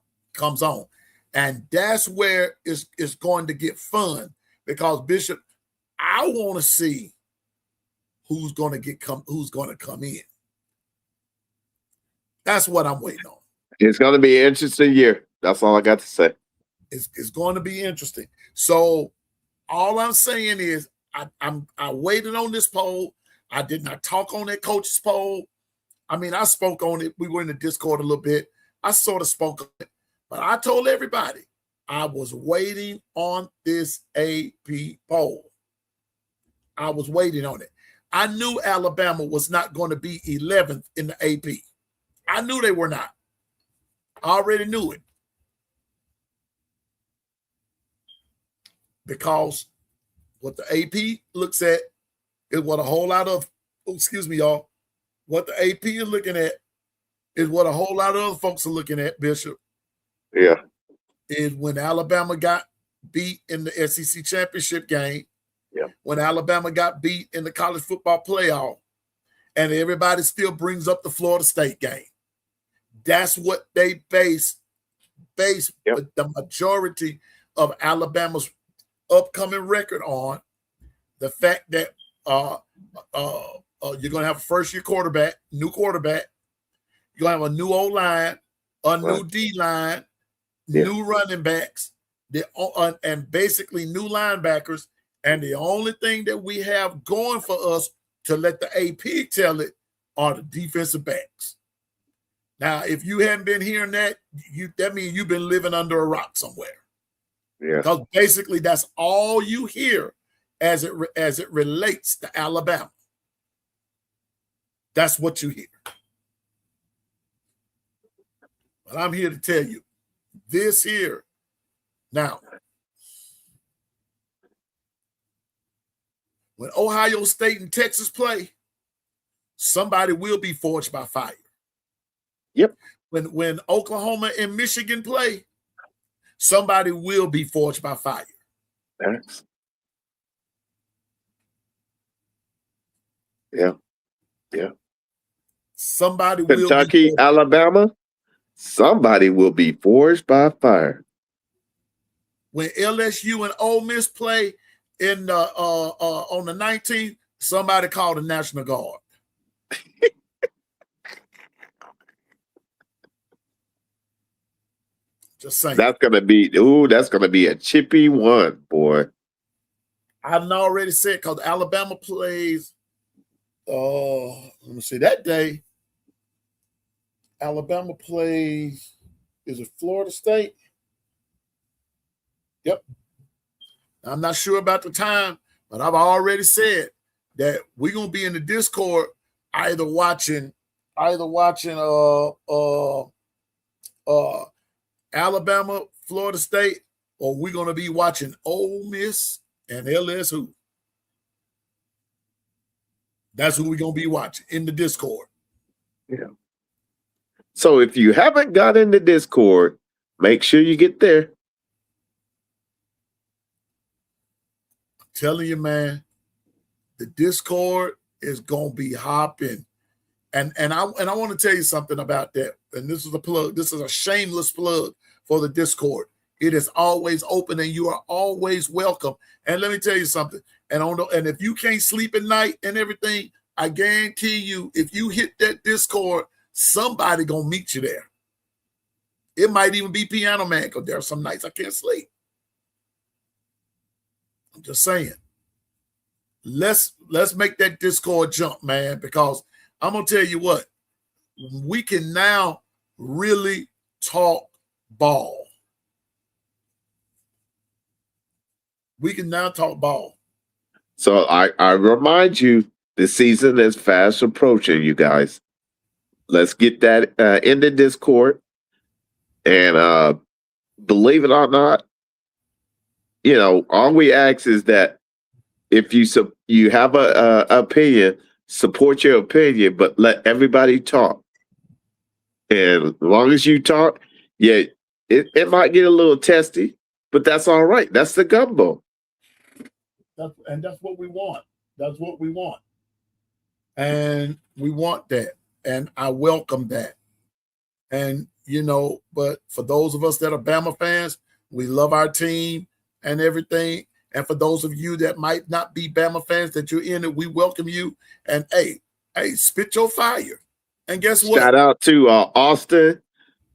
And that's where it's going to get fun because Bishop, I want to see who's going to come in. That's what I'm waiting on. It's going to be an interesting year. That's all I got to say. It's going to be interesting. So all I'm saying is I waited on this poll. I did not talk on that coach's poll. I mean, I spoke on it. We were in the Discord a little bit. I sort of spoke on it. But I told everybody I was waiting on this AP poll. I was waiting on it. I knew Alabama was not going to be 11th in the AP. I knew they were not. I already knew it. Because what the AP looks at is what a whole lot of, excuse me, y'all, what the AP is looking at is what a whole lot of other folks are looking at, Bishop. Yeah. Is when Alabama got beat in the SEC championship game, yeah, when Alabama got beat in the college football playoff, and everybody still brings up the Florida State game. That's what they base the majority of Alabama's upcoming record on. The fact that you're going to have a first-year quarterback, new quarterback. You're going to have a new O-line, a new D-line, new running backs, and basically new linebackers. And the only thing that we have going for us to let the AP tell it are the defensive backs. Now, if you hadn't been hearing that, that means you've been living under a rock somewhere. Yeah. Because basically that's all you hear as it relates to Alabama. That's what you hear. But I'm here to tell you this here. Now, when Ohio State and Texas play, somebody will be forged by fire. Yep. When Oklahoma and Michigan play, somebody will be forged by fire. Thanks. Yeah. Yeah. Somebody Kentucky, will be Alabama, somebody will be forged by fire. When LSU and Ole Miss play in on the 19th, somebody called the National Guard. Just saying. That's gonna be a chippy one, boy. I already said because Alabama plays. Let me see. That day, Alabama plays. Is it Florida State? Yep. I'm not sure about the time, but I've already said that we're gonna be in the Discord either watching Alabama, Florida State, or we're gonna be watching Ole Miss and LSU. That's who we're gonna be watching in the Discord. Yeah. So if you haven't got in the Discord, make sure you get there. I'm telling you, man, the Discord is gonna be hopping. And I want to tell you something about that. And this is a plug. This is a shameless plug for the Discord. It is always open and you are always welcome. And let me tell you something. And if you can't sleep at night and everything, I guarantee you, if you hit that Discord, somebody gonna meet you there. It might even be Piano Man, because there are some nights I can't sleep. I'm just saying. Let's make that Discord jump, man, because I'm gonna tell you what, we can now really talk ball. We can now talk ball. So I remind you, the season is fast approaching, you guys. Let's get that in the Discord. And believe it or not, all we ask is that if you have a opinion, support your opinion, but let everybody talk. And as long as you talk, it might get a little testy, but that's all right. That's the gumbo. And that's what we want. That's what we want. And we want that. And I welcome that. And, but for those of us that are Bama fans, We love our team and everything. And for those of you that might not be Bama fans that you're in it, we welcome you. And hey, spit your fire. And guess what? Shout out to Austin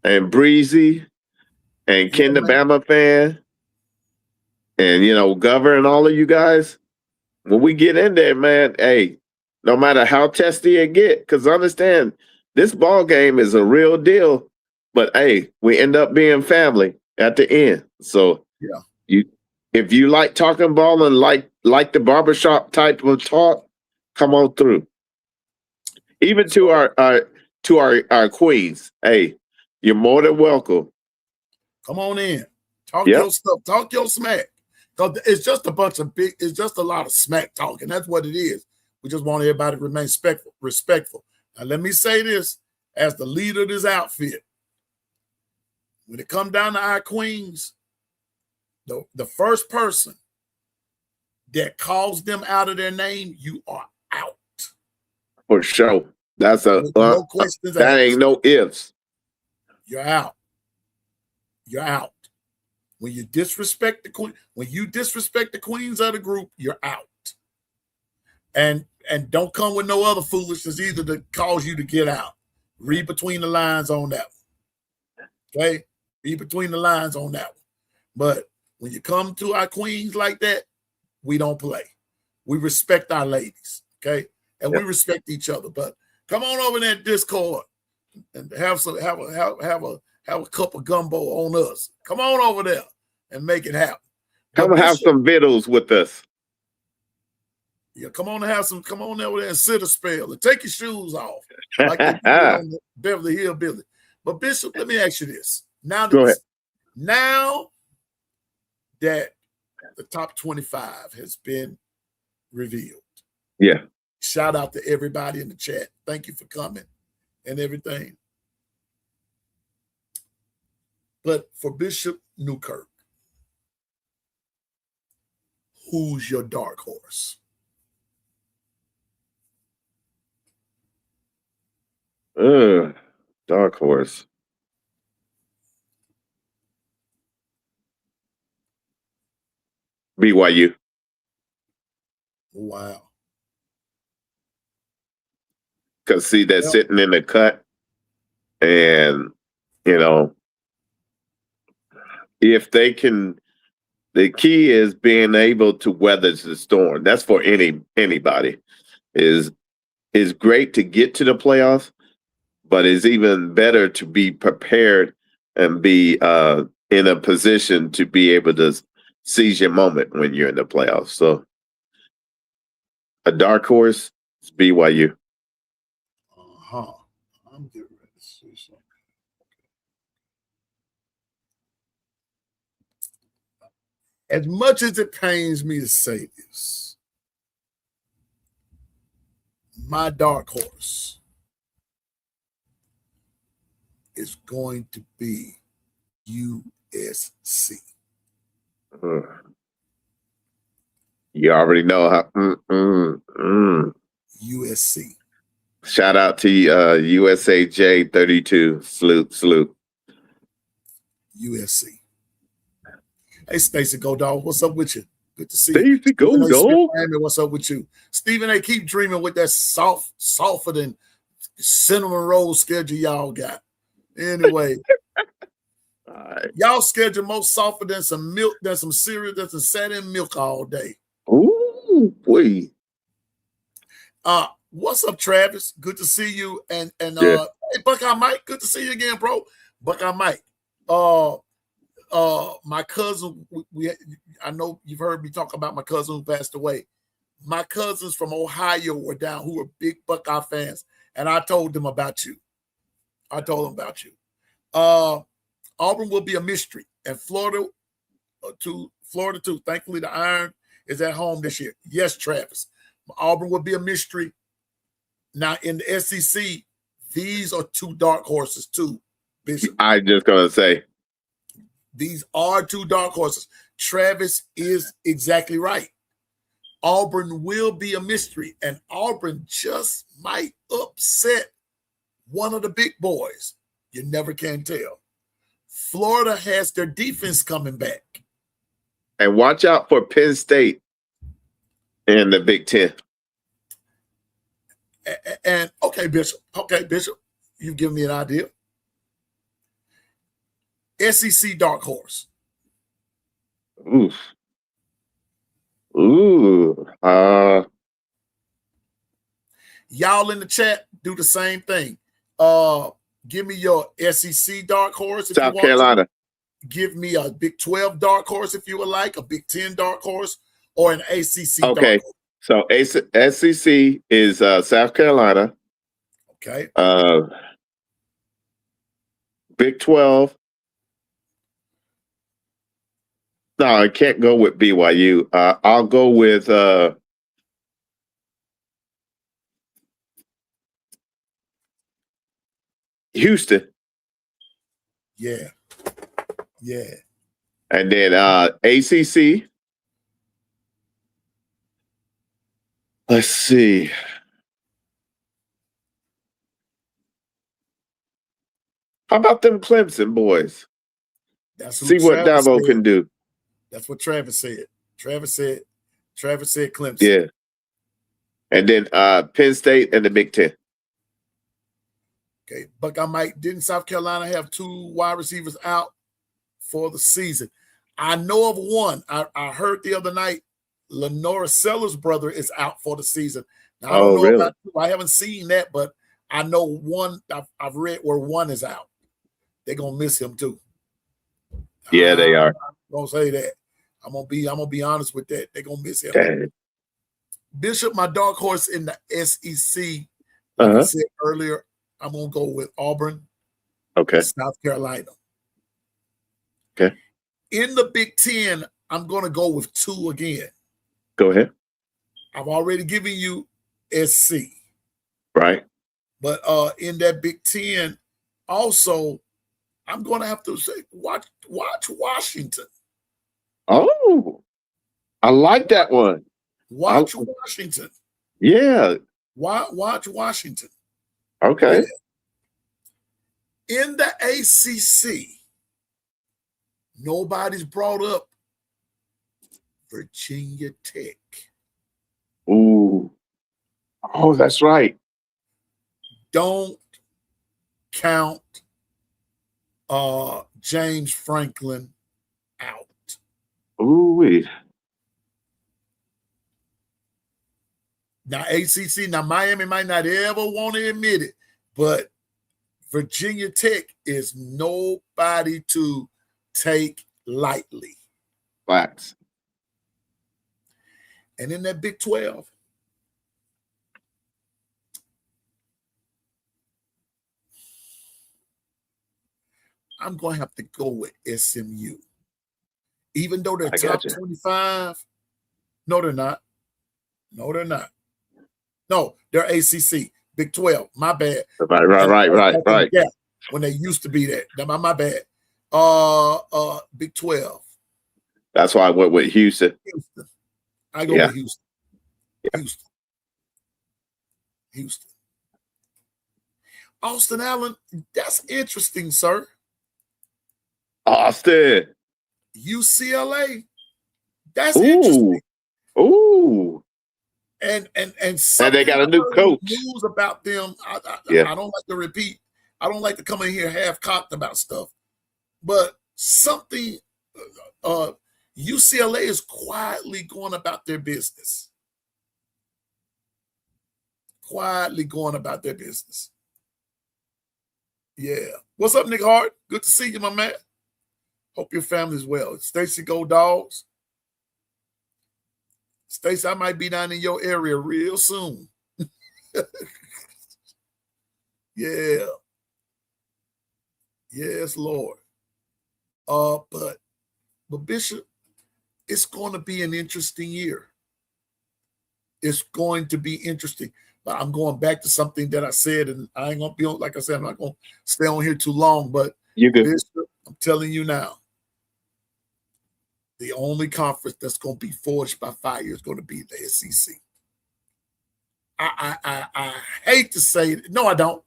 and Breezy and Ken the Bama fan. And, Governor and all of you guys. When we get in there, man, hey, no matter how testy it get, because understand, this ball game is a real deal. But, hey, we end up being family at the end. So, if you like talking ball and like the barbershop type of talk, come on through. Even to our queens, hey, you're more than welcome. Come on in. Talk your stuff. Talk your smack. Because it's just it's just a lot of smack talking. That's what it is. We just want everybody to remain respectful. Now, let me say this as the leader of this outfit. When it comes down to our queens, the first person that calls them out of their name, you are out. For sure. That's no questions. That ain't no ifs. You're out. You're out. When you disrespect the queen, when you disrespect the queens of the group, you're out. And don't come with no other foolishness either to cause you to get out. Read between the lines on that one. Okay? Read between the lines on that one. But when you come to our queens like that, we don't play. We respect our ladies. Okay? And we respect each other. But come on over in that Discord and have a cup of gumbo on us. Come on over there and make it happen. Come have some vittles with us. Yeah, come on over there and sit a spell and take your shoes off. Like they do on the Beverly Hillbilly. But Bishop, let me ask you this. Now that the top 25 has been revealed. Yeah. Shout out to everybody in the chat. Thank you for coming and everything. But for Bishop Newkirk, who's your dark horse? Dark horse. BYU. Wow. Because see, they're sitting in the cut, and if they can, the key is being able to weather the storm. That's for anybody. Is great to get to the playoffs, but it's even better to be prepared and be in a position to be able to seize your moment when you're in the playoffs. So a dark horse is BYU. I'm getting ready to see something. As much as it pains me to say this, my dark horse is going to be USC. You already know how. USC. Shout out to USAJ 32. Salute. USC. Hey, Stacey Go Dog, what's up with you? Good to see you. Stacey Go Dog. What's up with you? Stephen A, keep dreaming with that softer than cinnamon roll schedule y'all got. Anyway, y'all schedule more softer than some milk, than some cereal, than some satin milk all day. Ooh, boy. What's up, Travis? Good to see you. And hey, Buckeye Mike, good to see you again, bro. Buckeye Mike. My cousin, I know you've heard me talk about my cousin who passed away. My cousins from Ohio were down who were big Buckeye fans, and I told them about you. Auburn will be a mystery, and Florida too. Thankfully, the Iron is at home this year. Yes, Travis. Auburn will be a mystery. Now, in the SEC, these are two dark horses too, Bishop. I just gonna say. These are two dark horses. Travis is exactly right. Auburn will be a mystery, and Auburn just might upset one of the big boys. You never can tell. Florida has their defense coming back. And watch out for Penn State in the Big Ten. And okay, Bishop, you've given me an idea. SEC dark horse. Oof. Ooh. Y'all in the chat, do the same thing. Give me your SEC dark horse if South you want Carolina. to. Give me a Big 12 dark horse if you would like, a Big 10 dark horse, or an ACC Okay. dark horse. So SEC is South Carolina. Okay. Big 12. No, I can't go with BYU. I'll go with Houston. Yeah. And then ACC. Let's see. How about them Clemson boys? See what Davo can do. That's what Travis said. Travis said Clemson. Yeah. And then Penn State and the Big Ten. Okay. But didn't South Carolina have 2 wide receivers out for the season? I know of one. I heard the other night, Lenora Sellers' brother is out for the season. Now, I don't know about 2. I haven't seen that, but I know one. I've read where one is out. They're gonna miss him too. Yeah, they are. I'm gonna say that. I'm gonna be honest with that. They're gonna miss him. Dang. Bishop, my dark horse in the SEC, like I said earlier, I'm gonna go with Auburn. Okay. South Carolina. Okay. In the Big Ten, I'm gonna go with 2 again. Go ahead. I've already given you SC. Right. But in that Big Ten, also, I'm gonna have to say watch Washington. Oh, I like that one. Watch Washington. Yeah. Watch Washington. Okay. Yeah. In the ACC, nobody's brought up Virginia Tech. Ooh. Oh, that's right. Don't count James Franklin out. Ooh. Now, ACC, Miami might not ever want to admit it, but Virginia Tech is nobody to take lightly. Facts. And in that Big 12, I'm going to have to go with SMU. Even though they're top 25, no, they're not. No, they're not. No, they're ACC, Big 12. My bad. Right. Yeah, when they used to be that. My bad. Big 12. That's why I went with Houston. I go with Houston. Yeah. Houston. Austin Allen, that's interesting, sir. Austin. UCLA. That's interesting. Ooh. And they got a new coach. News about them. I don't like to repeat. I don't like to come in here half cocked about stuff. But something UCLA is quietly going about their business. Quietly going about their business. Yeah. What's up, Nick Hart? Good to see you, my man. Hope your family's well. Stacy, go Dogs. Stacy, I might be down in your area real soon. Yeah. Yes, Lord. But Bishop, it's going to be an interesting year. It's going to be interesting. But I'm going back to something that I said, and I ain't going to be on, like I said, I'm not going to stay on here too long, but Bishop, I'm telling you now, the only conference that's going to be forged by fire is going to be the SEC. I hate to say it. No, I don't.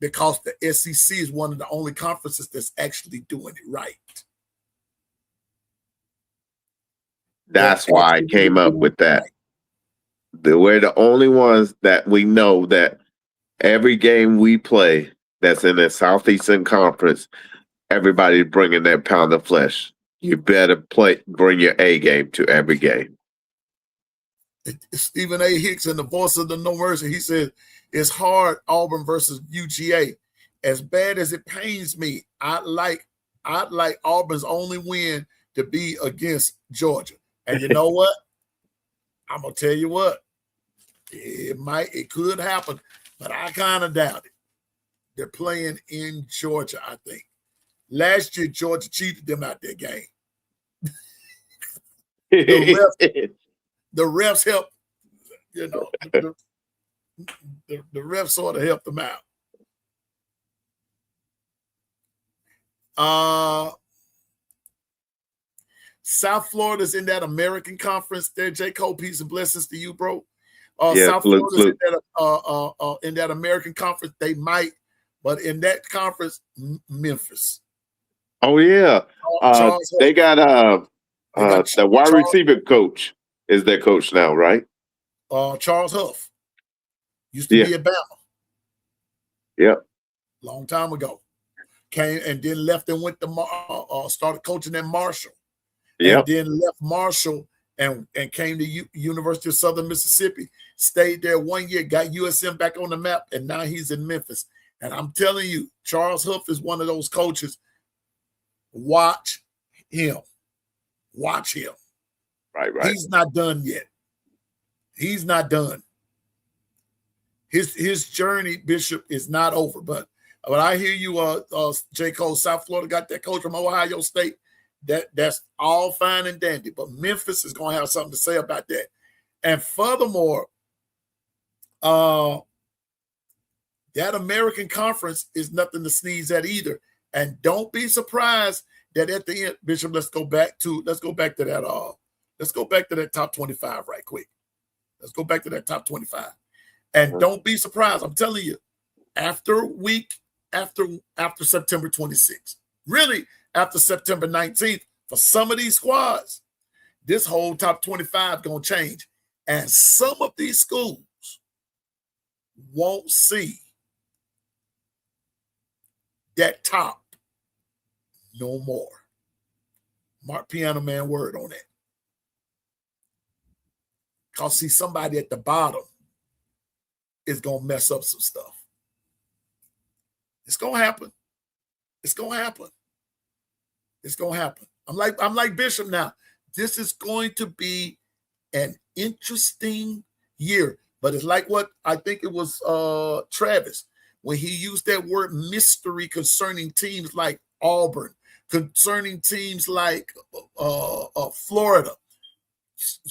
because the SEC is one of the only conferences that's actually doing it right. That's why I came up with that. We're the only ones that we know that every game we play that's in the Southeastern Conference, everybody's bringing that pound of flesh. You better bring your A game to every game. Stephen A. Hicks, in the voice of the No Mercy, he said, it's hard, Auburn versus UGA. As bad as it pains me, I'd like Auburn's only win to be against Georgia. And you know what? I'm gonna tell you what. It could happen, but I kind of doubt it. They're playing in Georgia, I think. Last year, Georgia cheated them out their game. The refs helped, you know, the refs sort of helped them out. South Florida's in that American Conference there. J. Cole, peace and blessings to you, bro. South Florida's in that American Conference. They might, but in that conference, Memphis. Oh yeah, they got the wide receiver coach is their coach now, right? Charles Huff used to be at Bama. Yep, long time ago. Came and then left and went to started coaching at Marshall. Yep. And then left Marshall and came to University of Southern Mississippi. Stayed there 1 year, got USM back on the map, and now he's in Memphis. And I'm telling you, Charles Huff is one of those coaches. Watch him. Watch him. Right. He's not done yet. He's not done. His journey, Bishop, is not over. But I hear you, J. Cole. South Florida got that coach from Ohio State. That's all fine and dandy. But Memphis is going to have something to say about that. And furthermore, that American Conference is nothing to sneeze at either. And don't be surprised that at the end, Bishop, let's go back to that top 25 right quick. Let's go back to that top 25. And don't be surprised. I'm telling you, after September 26th, really after September 19th, for some of these squads, this whole top 25 going to change. And some of these schools won't see that top no more. Mark Piano Man word on that. Because see, somebody at the bottom is going to mess up some stuff. It's going to happen. It's going to happen. It's going to happen. I'm like Bishop now. This is going to be an interesting year. But it's like what I think it was Travis, when he used that word mystery concerning teams like Auburn, concerning teams like Florida.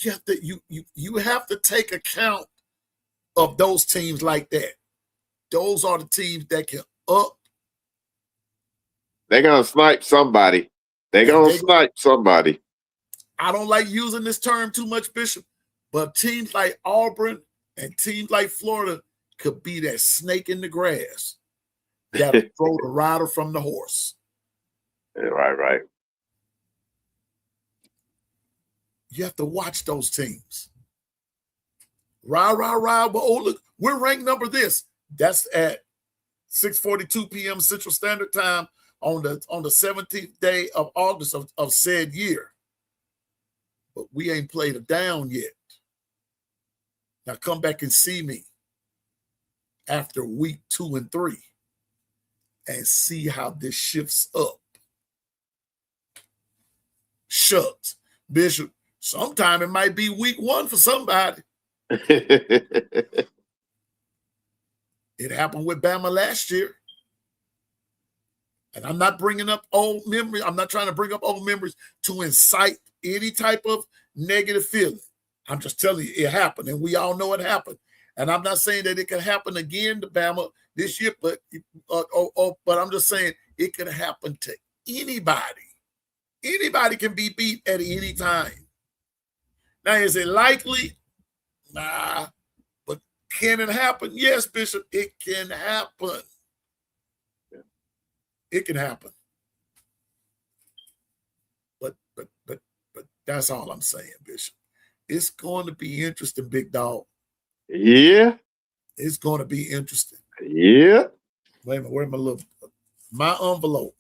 You have to take account of those teams like that. Those are the teams that can up. They're gonna snipe somebody. I don't like using this term too much, Bishop, but teams like Auburn and teams like Florida could be that snake in the grass that'll throw the rider from the horse. Right. You have to watch those teams. Rah. But look, we're ranked number this. That's at 6:42 p.m. Central Standard Time on the 17th day of August of said year. But we ain't played it down yet. Now come back and see me after week 2 and 3 and see how this shifts up. Shucks, Bishop, sometime it might be week 1 for somebody. It happened with Bama last year. And I'm not bringing up old memories. I'm not trying to bring up old memories to incite any type of negative feeling. I'm just telling you, it happened, and we all know it happened. And I'm not saying that it can happen again to Bama this year, but I'm just saying it can happen to anybody. Anybody can be beat at any time. Now, is it likely? Nah. But can it happen? Yes, Bishop, it can happen. It can happen. But that's all I'm saying, Bishop. It's going to be interesting, big dog. Yeah. It's going to be interesting. Yeah. Wait a minute, where's my envelope?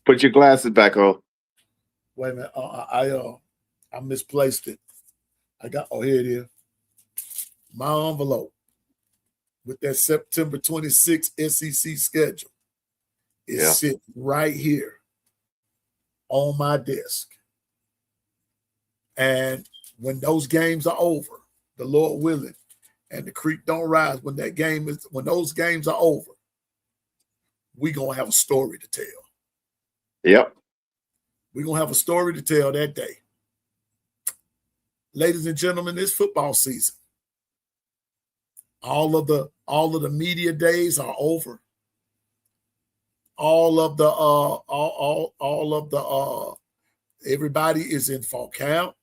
Put your glasses back on. Wait a minute, I misplaced it. Here it is. My envelope with that September 26th SEC schedule is sitting right here on my desk. And when those games are over, the Lord willing, and the creek don't rise, when those games are over, we're going to have a story to tell. Yep. We're going to have a story to tell that day. Ladies and gentlemen, it's football season. All of the media days are over. Everybody is in fall camp.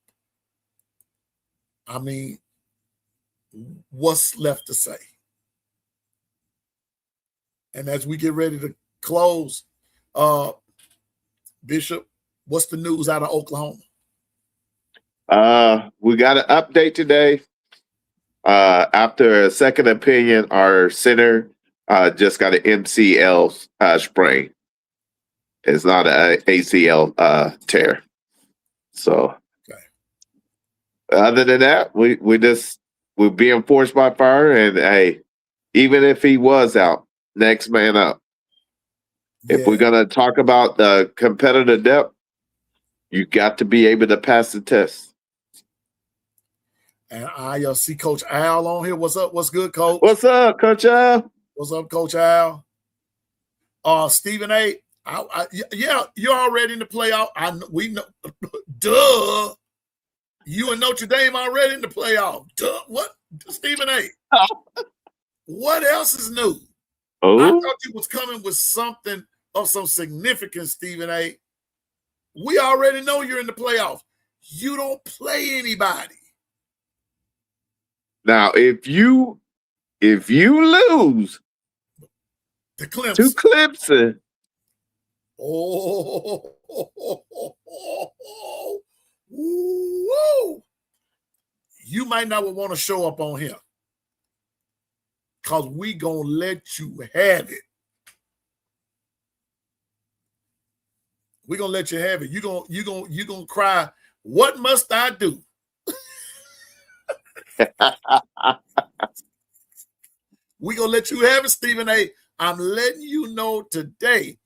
I mean, what's left to say? And as we get ready to close, Bishop, what's the news out of Oklahoma? We got an update today. After a second opinion, our center just got an MCL sprain. It's not an ACL tear. So, okay. Other than that, we're being forced by fire. And hey, even if he was out, next man up. Yeah. If we're gonna talk about the competitive depth, you got to be able to pass the test. And I see Coach Al on here. What's up? What's good, Coach? What's up, Coach Al? What's up, Coach Al? Stephen A. Yeah, you're already in the playoff. We know. Duh. You and Notre Dame already in the playoff. Duh. What? Stephen A. What else is new? Oh. I thought you was coming with something of some significance, Stephen A. We already know you're in the playoff. You don't play anybody. Now, if you lose to Clemson, you might not want to show up on him because we gonna let you have it. We're gonna let you have it. You gonna cry. What must I do? We're going to let you have it, Stephen A. I'm letting you know today,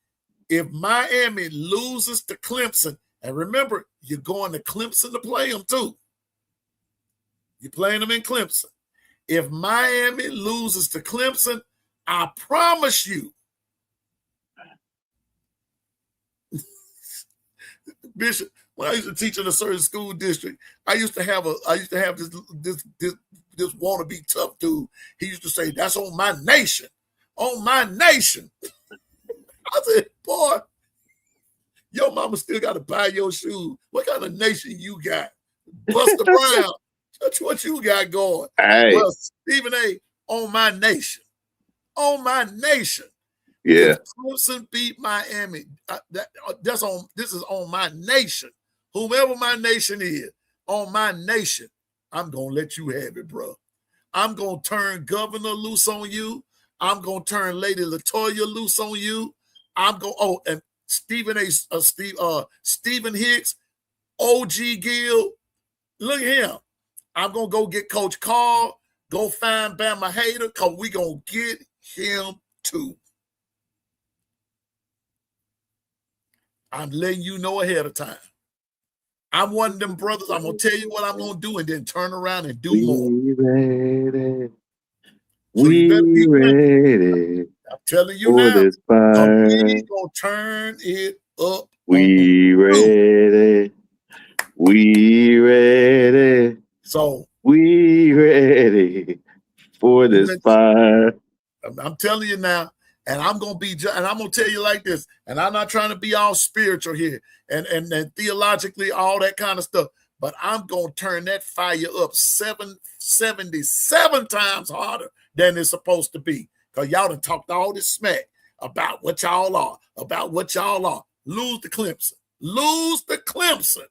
if Miami loses to Clemson, and remember, you're going to Clemson to play them too. You're playing them in Clemson. If Miami loses to Clemson, I promise you, Bishop, when I used to teach in a certain school district, I used to have this wannabe tough dude. He used to say, "That's on my nation, on my nation." I said, "Boy, your mama still got to buy your shoes. What kind of nation you got, Buster Brown? That's what you got going." Hey. Well, Stephen A. on my nation, on my nation. Yeah. If Clemson beat Miami, this is on my nation. Whomever my nation is, on my nation, I'm going to let you have it, bro. I'm going to turn Governor loose on you. I'm going to turn Lady LaToya loose on you. And Stephen Hicks, OG Gill, look at him. I'm going to go get Coach Carl, go find Bama Hater, because we're going to get him too. I'm letting you know ahead of time. I'm one of them brothers. I'm going to tell you what I'm going to do and then turn around and do more. Ready. So you ready. I'm telling you now. This fire. We're going to turn it up. We ready. We ready. So we ready for this fire. I'm telling you now. And I'm going to tell you like this, and I'm not trying to be all spiritual here and theologically, all that kind of stuff, but I'm going to turn that fire up 77 times harder than it's supposed to be, because y'all done talked all this smack. about what y'all are, about what y'all are. Lose the Clemson. Lose the Clemson.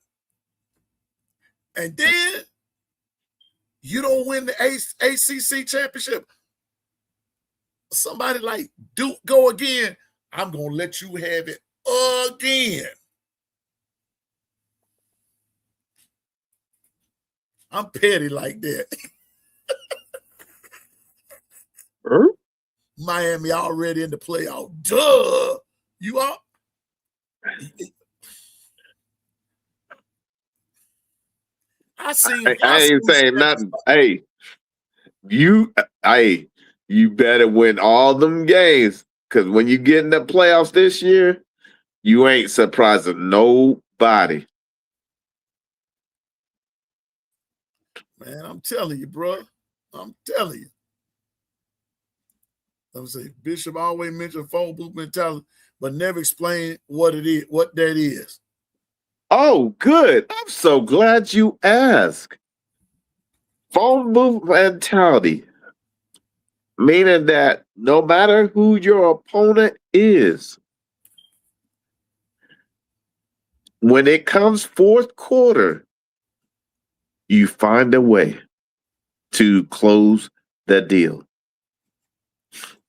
And then you don't win the ACC championship. Somebody like Duke go again, I'm going to let you have it again. I'm petty like that. Miami already in the playoff. Duh. You are? I ain't saying nothing. Hey, you better win all them games, because when you get in the playoffs this year, you ain't surprising nobody. Man, I'm telling you, bro. I'm telling you. I'm saying Bishop always mentioned phone booth mentality, but never explain what it is, what that is. Oh, good. I'm so glad you asked. Phone booth mentality, meaning that no matter who your opponent is, when it comes fourth quarter, you find a way to close the deal.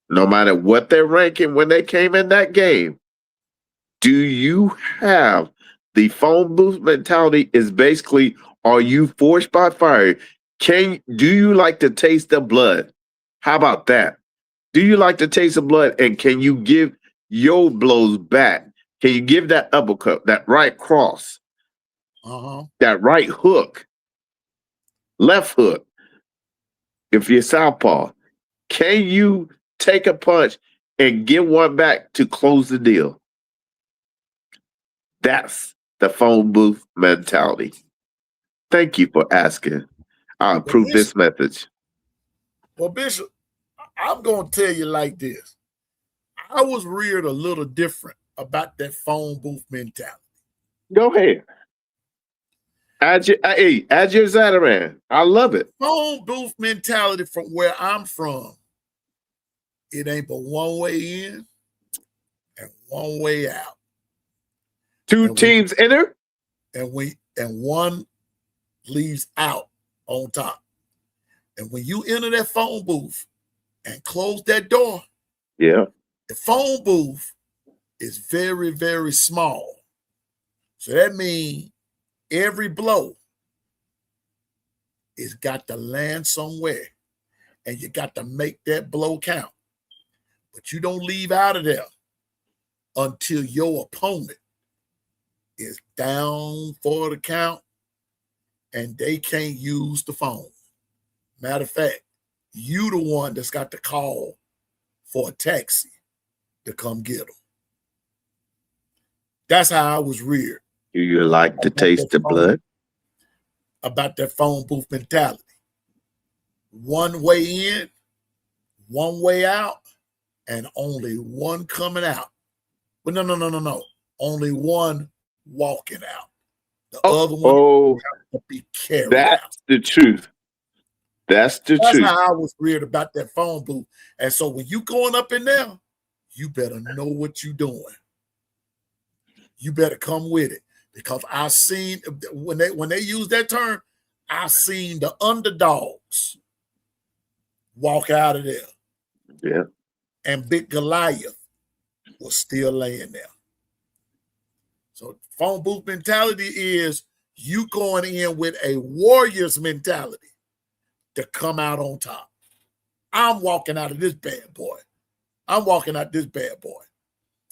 No matter what they're ranking when they came in that game, do you have the phone booth mentality? Is basically, are you forced by fire? Do you like to taste the blood? How about that? Do you like to taste the blood, and can you give your blows back? Can you give that uppercut, that right cross, that right hook, left hook? If you're southpaw, can you take a punch and give one back to close the deal? That's the phone booth mentality. Thank you for asking. I'll approve this message. Well, Bishop, I'm going to tell you like this. I was reared a little different about that phone booth mentality. Go ahead. Add your Zataran. I love it. Phone booth mentality from where I'm from, it ain't but one way in and one way out. Two teams enter, and one leaves out on top. And when you enter that phone booth and close that door, the phone booth is very, very small. So that means every blow is got to land somewhere, and you got to make that blow count. But you don't leave out of there until your opponent is down for the count and they can't use the phone. Matter of fact, you the one that's got to call for a taxi to come get them. That's how I was reared. Do you like to taste the blood? About that phone booth mentality. One way in, one way out, and only one coming out. But no. Only one walking out. The other one has to be carried out. That's the truth. That's truth. How I was reared about that phone booth. And so when you going up in there, you better know what you're doing. You better come with it. Because I seen, when they use that term, I seen the underdogs walk out of there. Yeah. And Big Goliath was still laying there. So phone booth mentality is you going in with a warrior's mentality to come out on top. I'm walking out of this bad boy.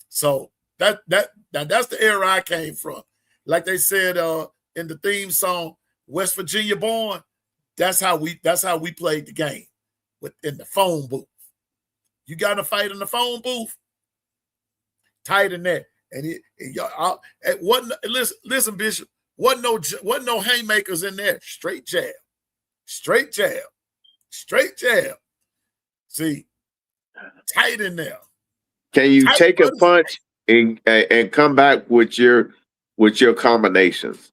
So that's the era I came from. Like they said in the theme song, West Virginia born. That's how we played the game in the phone booth. You got in a fight in the phone booth, tight in there. And listen, Bishop, wasn't no haymakers in there. Straight jab. See, tight in there. Can you take a punch and come back with your combinations?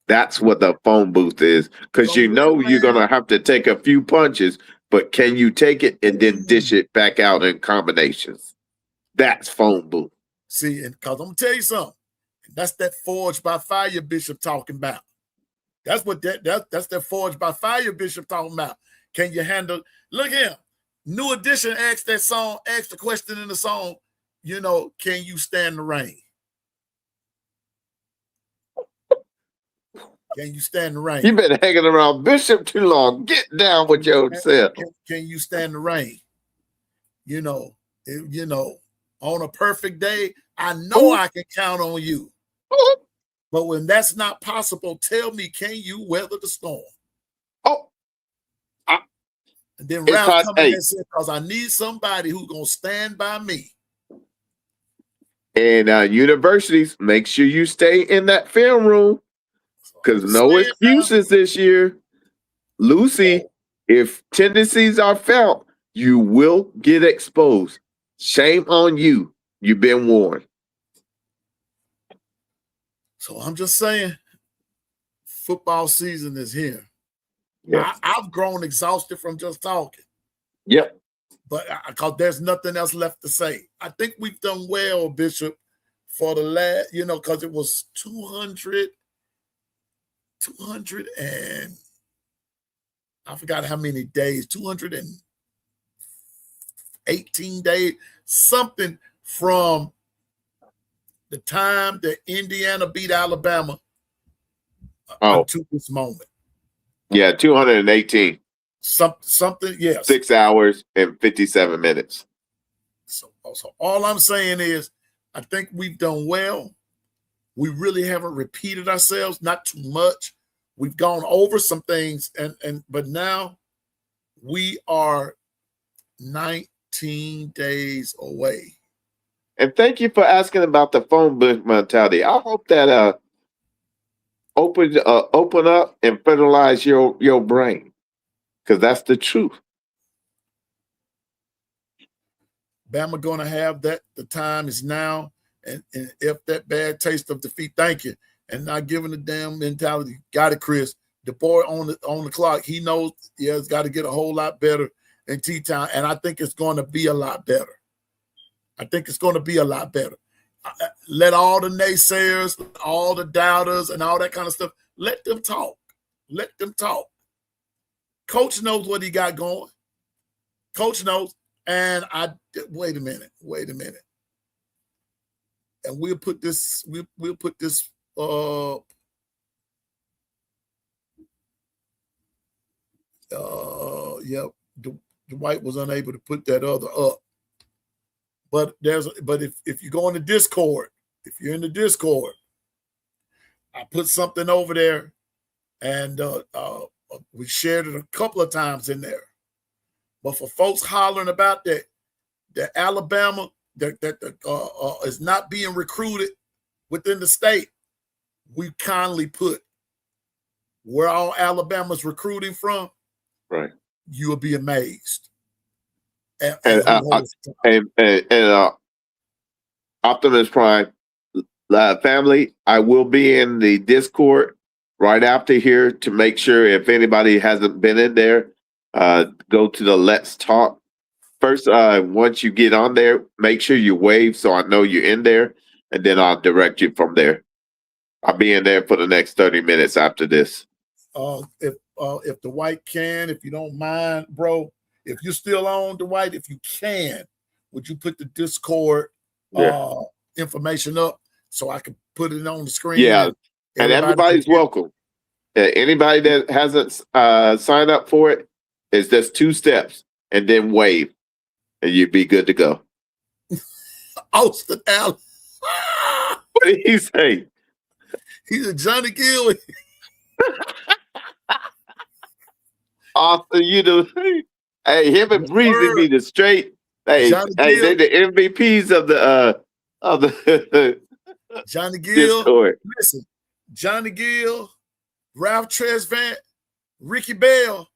That's what the phone booth is, because you know you're gonna have to take a few punches, but can you take it and then dish it back out in combinations? That's phone booth. See, and because I'm gonna tell you something, that's that forged by fire bishop talking about. That's what that's that forged by fire bishop talking about. Can you handle? Look here, New Edition asked the question in the song. You know, can you stand the rain? Can you stand the rain? You've been hanging around Bishop too long. Get down with yourself. Can you stand the rain? You know, on a perfect day, I know I can count on you. But when that's not possible, tell me, can you weather the storm? And then Ralph come in and said, because I need somebody who's going to stand by me. And universities, make sure you stay in that film room. Because no excuses this year. Lucy, if tendencies are felt, you will get exposed. Shame on you. You've been warned. So I'm just saying, football season is here. Yeah. I've grown exhausted from just talking. Yep. But because there's nothing else left to say. I think we've done well, Bishop, for the last, because it was 200 and I forgot how many days, 218 days, something from the time that Indiana beat Alabama to this moment. Yeah, 218. Something, yes. 6 hours and 57 minutes. So all I'm saying is I think we've done well. We really haven't repeated ourselves, not too much. We've gone over some things, but now we are 19 days away. And thank you for asking about the phone book mentality. I hope that open up and fertilize your brain, because that's the truth. Bama going to have that. The time is now. And if that bad taste of defeat, thank you. And not giving a damn mentality. Got it, Chris. The boy on the clock, he knows it's got to get a whole lot better in T-Town. And I think it's going to be a lot better. Let all the naysayers, all the doubters, and all that kind of stuff, let them talk. Coach knows what he got going. Coach knows. And wait a minute. And we'll put this Dwight was unable to put that other up. But if you go in the Discord, I put something over there, and we shared it a couple of times in there. But for folks hollering about that Alabama that is not being recruited within the state, we kindly put where all Alabama's recruiting from. Right. You will be amazed. And Optimus Prime family, I will be in the Discord right after here to make sure if anybody hasn't been in there, go to the Let's Talk. First, once you get on there, make sure you wave so I know you're in there, and then I'll direct you from there. I'll be in there for the next 30 minutes after this. If Dwight can, if you don't mind, bro, if you're still on, Dwight, if you can, would you put the Discord information up so I can put it on the screen? Yeah, and everybody's welcome. Anybody that hasn't signed up for it, it's just 2 steps, and then wave, and you'd be good to go. Austin Allen. What did he say? He's a Johnny Gill. Austin, you know, hey, him and Breezy be the straight. Hey, they the MVPs of the Johnny Gill. Discord. Listen, Johnny Gill, Ralph Tresvant, Ricky Bell,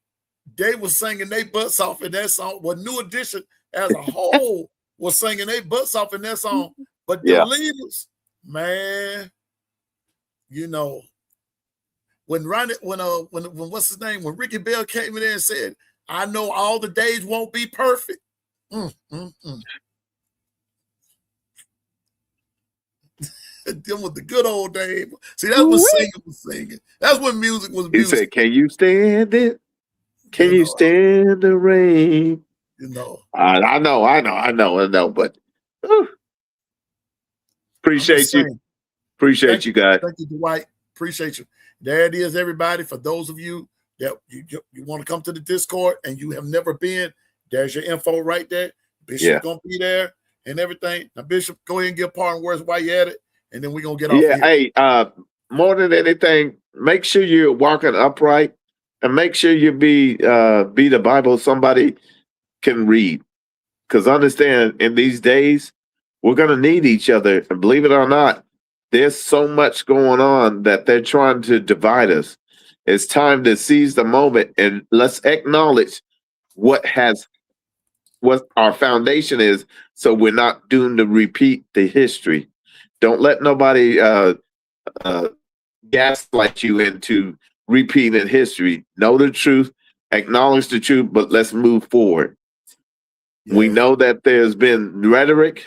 they were singing their butts off in that song. Well, New Edition as a whole was singing their butts off in that song. But the leaders, man, when what's his name? When Ricky Bell came in there and said, "I know all the days won't be perfect." Them was the good old days. See, that's when singing was singing. That's when music was He music. said, "Can you stand it? Can you stand the rain?" You know. I know. But appreciate you. Appreciate you guys. Thank you, Dwight. Appreciate you. There it is, everybody. For those of you that you want to come to the Discord and you have never been, there's your info right there. Bishop gonna be there and everything. Now, Bishop, go ahead and give parting words while you at it, and then we're gonna get off here. Hey, more than anything, make sure you're walking upright and make sure you be the Bible somebody can read. Because understand, in these days, we're gonna need each other. And believe it or not, there's so much going on that they're trying to divide us. It's time to seize the moment and let's acknowledge what our foundation is, so we're not doomed to repeat the history. Don't let nobody gaslight you into repeating history. Know the truth, acknowledge the truth, but let's move forward. Yeah. We know that there's been rhetoric,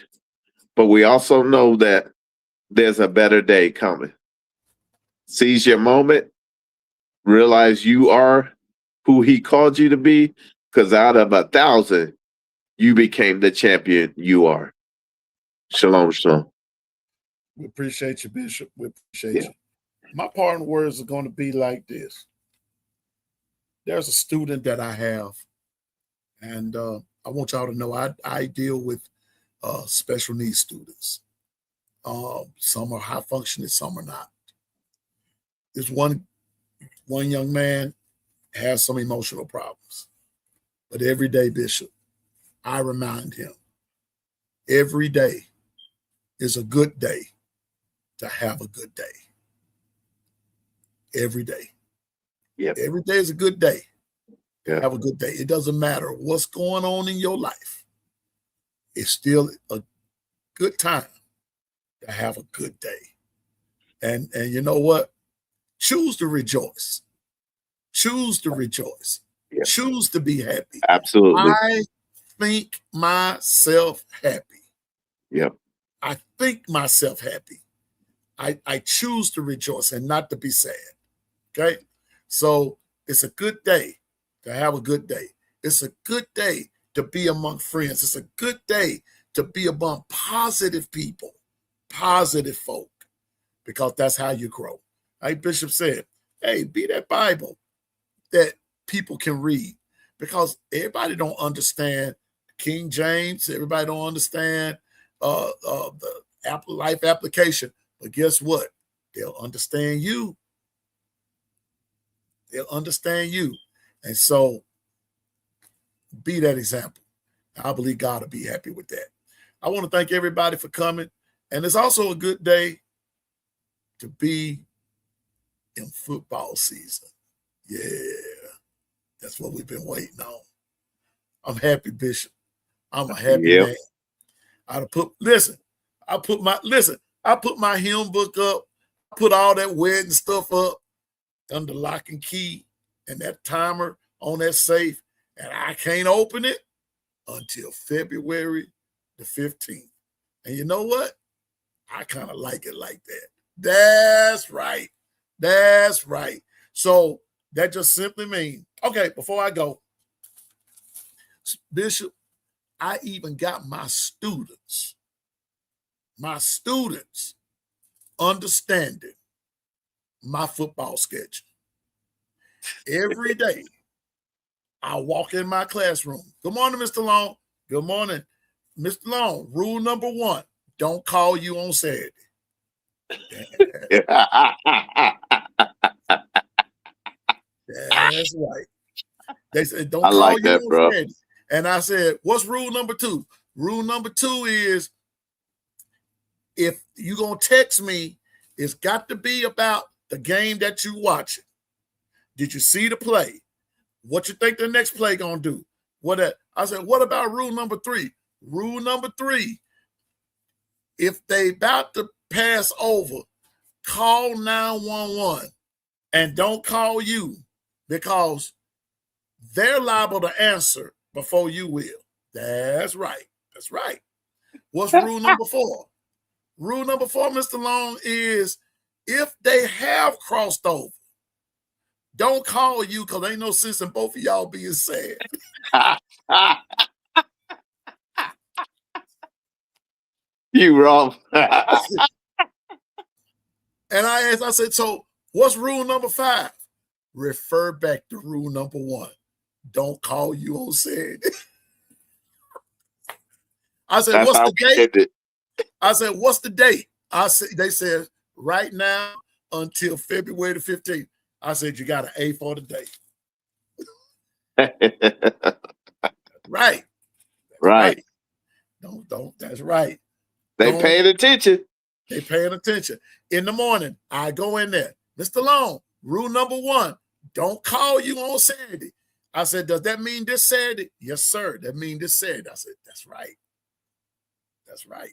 but we also know that there's a better day coming. Seize your moment. Realize you are who he called you to be, because out of 1,000, you became the champion you are. Shalom, shalom. We appreciate you, Bishop. We appreciate you. My parting words are going to be like this. There's a student that I have, and I want y'all to know I deal with special needs students. Some are high functioning, some are not. This one young man has some emotional problems. But every day, Bishop, I remind him, every day is a good day to have a good day. Every day. Yep. Every day is a good day. Yeah. Have a good day. It doesn't matter what's going on in your life. It's still a good time to have a good day. And you know what? Choose to rejoice. Choose to rejoice. Yep. Choose to be happy. Absolutely. I think myself happy. Yep. I think myself happy. I choose to rejoice and not to be sad. Okay? So it's a good day to have a good day. It's a good day to be among friends. It's a good day to be among positive people, positive folk, because that's how you grow. Like Bishop said, hey, be that Bible that people can read, because everybody don't understand King James. Everybody don't understand the life application. But guess what? They'll understand you. They'll understand you. And so be that example. I believe God will be happy with that. I want to thank everybody for coming. And it's also a good day to be in football season. Yeah, that's what we've been waiting on. I'm happy, Bishop. I'm a happy man. I put my hymn book up, put all that wedding stuff up under lock and key and that timer on that safe, and I can't open it until February the 15th. And you know what? I kind of like it like that. That's right. That's right. So that just simply means, okay, before I go, Bishop, I even got my students understanding my football schedule. Every day, I walk in my classroom. Good morning, Mr. Long. Good morning, Mr. Long. Rule number 1, don't call you on Saturday. That's right. They said, don't call like you that, on bro. Saturday. And I said, what's rule number 2? Rule number 2 is, if you're going to text me, it's got to be about the game that you watching. Did you see the play? What you think the next play going to do? I said, what about rule number 3? Rule number 3, if they about to pass over, call 911 and don't call you, because they're liable to answer before you will. That's right. That's right. What's rule number 4? Rule number 4, Mr. Long, is if they have crossed over, don't call you because ain't no sense in both of y'all being sad. You wrong. And I asked, I said, so what's rule number 5? Refer back to rule number 1. Don't call you on Saturday. I said, That's what's how the we date? did it. I said, what's the date? They said, right now until February the 15th. I said, you got an A for the date. Right. Right. That's right. They paying attention. They paying attention. In the morning, I go in there. Mr. Long, rule number 1, don't call you on Saturday. I said, does that mean this Saturday? Yes, sir. That means this Saturday. I said, that's right. That's right.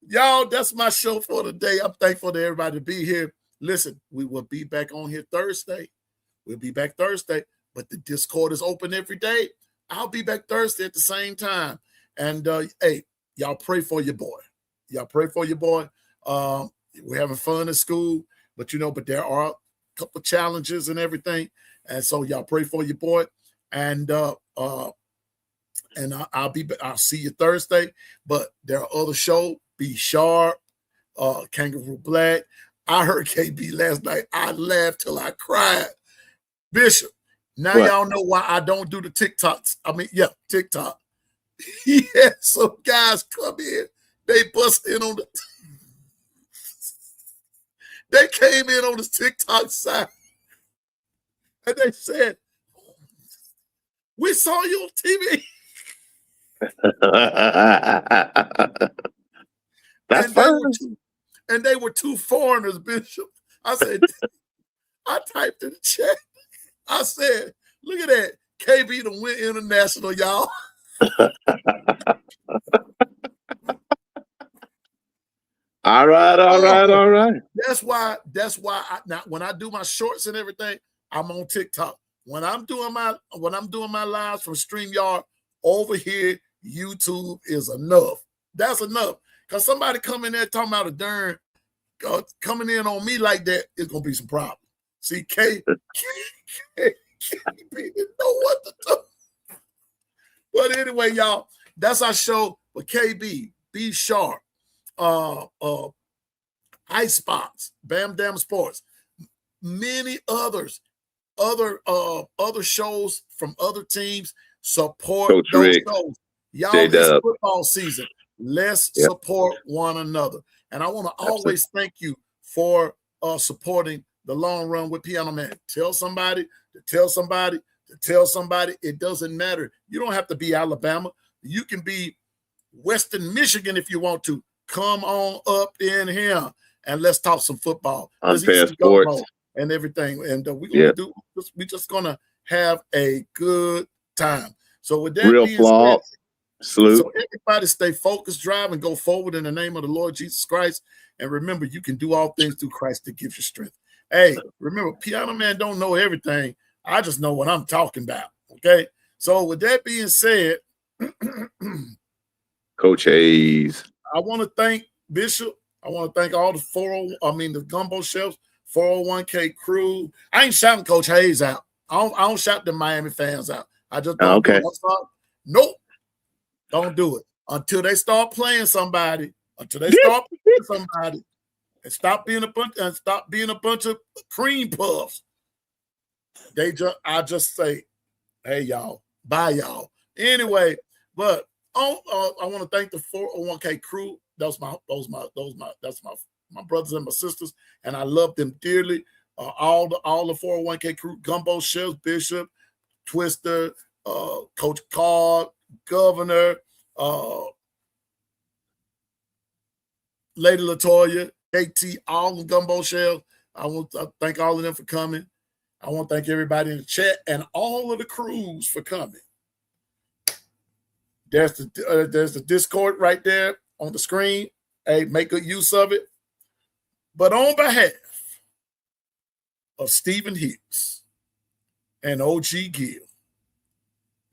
Y'all, that's my show for today. I'm thankful to everybody to be here. Listen, we will be back on here Thursday. We'll be back Thursday, but the Discord is open every day. I'll be back Thursday at the same time. And hey, y'all pray for your boy. Y'all pray for your boy. We're having fun at school, but there are a couple of challenges and everything. And so y'all pray for your boy. And I'll see you Thursday. But there are other shows. Be Sharp, Kangaroo Black. I heard KB last night. I laughed till I cried. Bishop, now What? y'all know why I don't do the TikToks. TikTok. He had some guys come in. They bust in on they came in on the TikTok side. And they said, we saw you on TV. That's fun. And they were two foreigners, Bishop. I said, I typed in the chat. I said, look at that. KB done went international, y'all. All right. That's why now when I do my shorts and everything, I'm on TikTok. When I'm doing my lives from StreamYard over here, YouTube is enough. That's enough. Because somebody come in there talking about a darn coming in on me like that, it's gonna be some problems. See, KB didn't know what to do. But anyway, y'all, that's our show. But KB, Be Sharp, Ice Spots, Bam Dam Sports, many others, other shows from other teams support Coach those Rick, shows. Y'all, J-Dub. it's football season. Let's support one another. And I want to always thank you for supporting the Long Run with Piano Man. Tell somebody to tell somebody to tell somebody. It doesn't matter. You don't have to be Alabama. You can be Western Michigan if you want to. Come on up in here and let's talk some football. Unfair sports and everything. And we're just gonna have a good time. So with that real being flawed. said, Salute. so everybody stay focused, drive, and go forward in the name of the Lord Jesus Christ. And remember, you can do all things through Christ that gives you strength. Hey, remember, Piano Man don't know everything. I just know what I'm talking about. Okay. So with that being said, Coach Hayes. I want to thank Bishop. I want to thank all the Gumbo Chefs, 401k crew. I ain't shouting Coach Hayes out. I don't shout the Miami fans out. I just don't do it. Nope. Don't do it until they start playing somebody. Until they start playing somebody, and stop being a bunch of cream puffs. I just say, hey y'all, bye y'all. Anyway, but I want to thank the 401k crew. That's my brothers and my sisters, and I love them dearly. All the 401k crew, Gumbo Chefs, Bishop, Twister, Coach Card, Governor, Lady Latoya, KT, all the Gumbo Chefs. I want to thank all of them for coming. I want to thank everybody in the chat and all of the crews for coming. There's the Discord right there on the screen. Hey, make good use of it. But on behalf of Stephen Hicks and OG Gill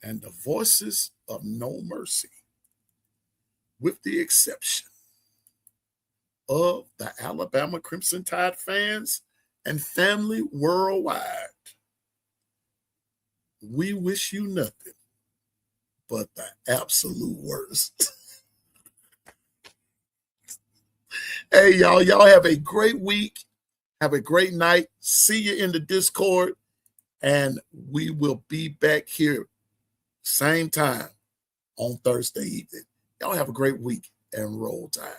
and the Voices of No Mercy, with the exception of the Alabama Crimson Tide fans and family worldwide, we wish you nothing but the absolute worst. Hey, y'all have a great week. Have a great night. See you in the Discord, and we will be back here same time on Thursday evening. Y'all have a great week and roll tide.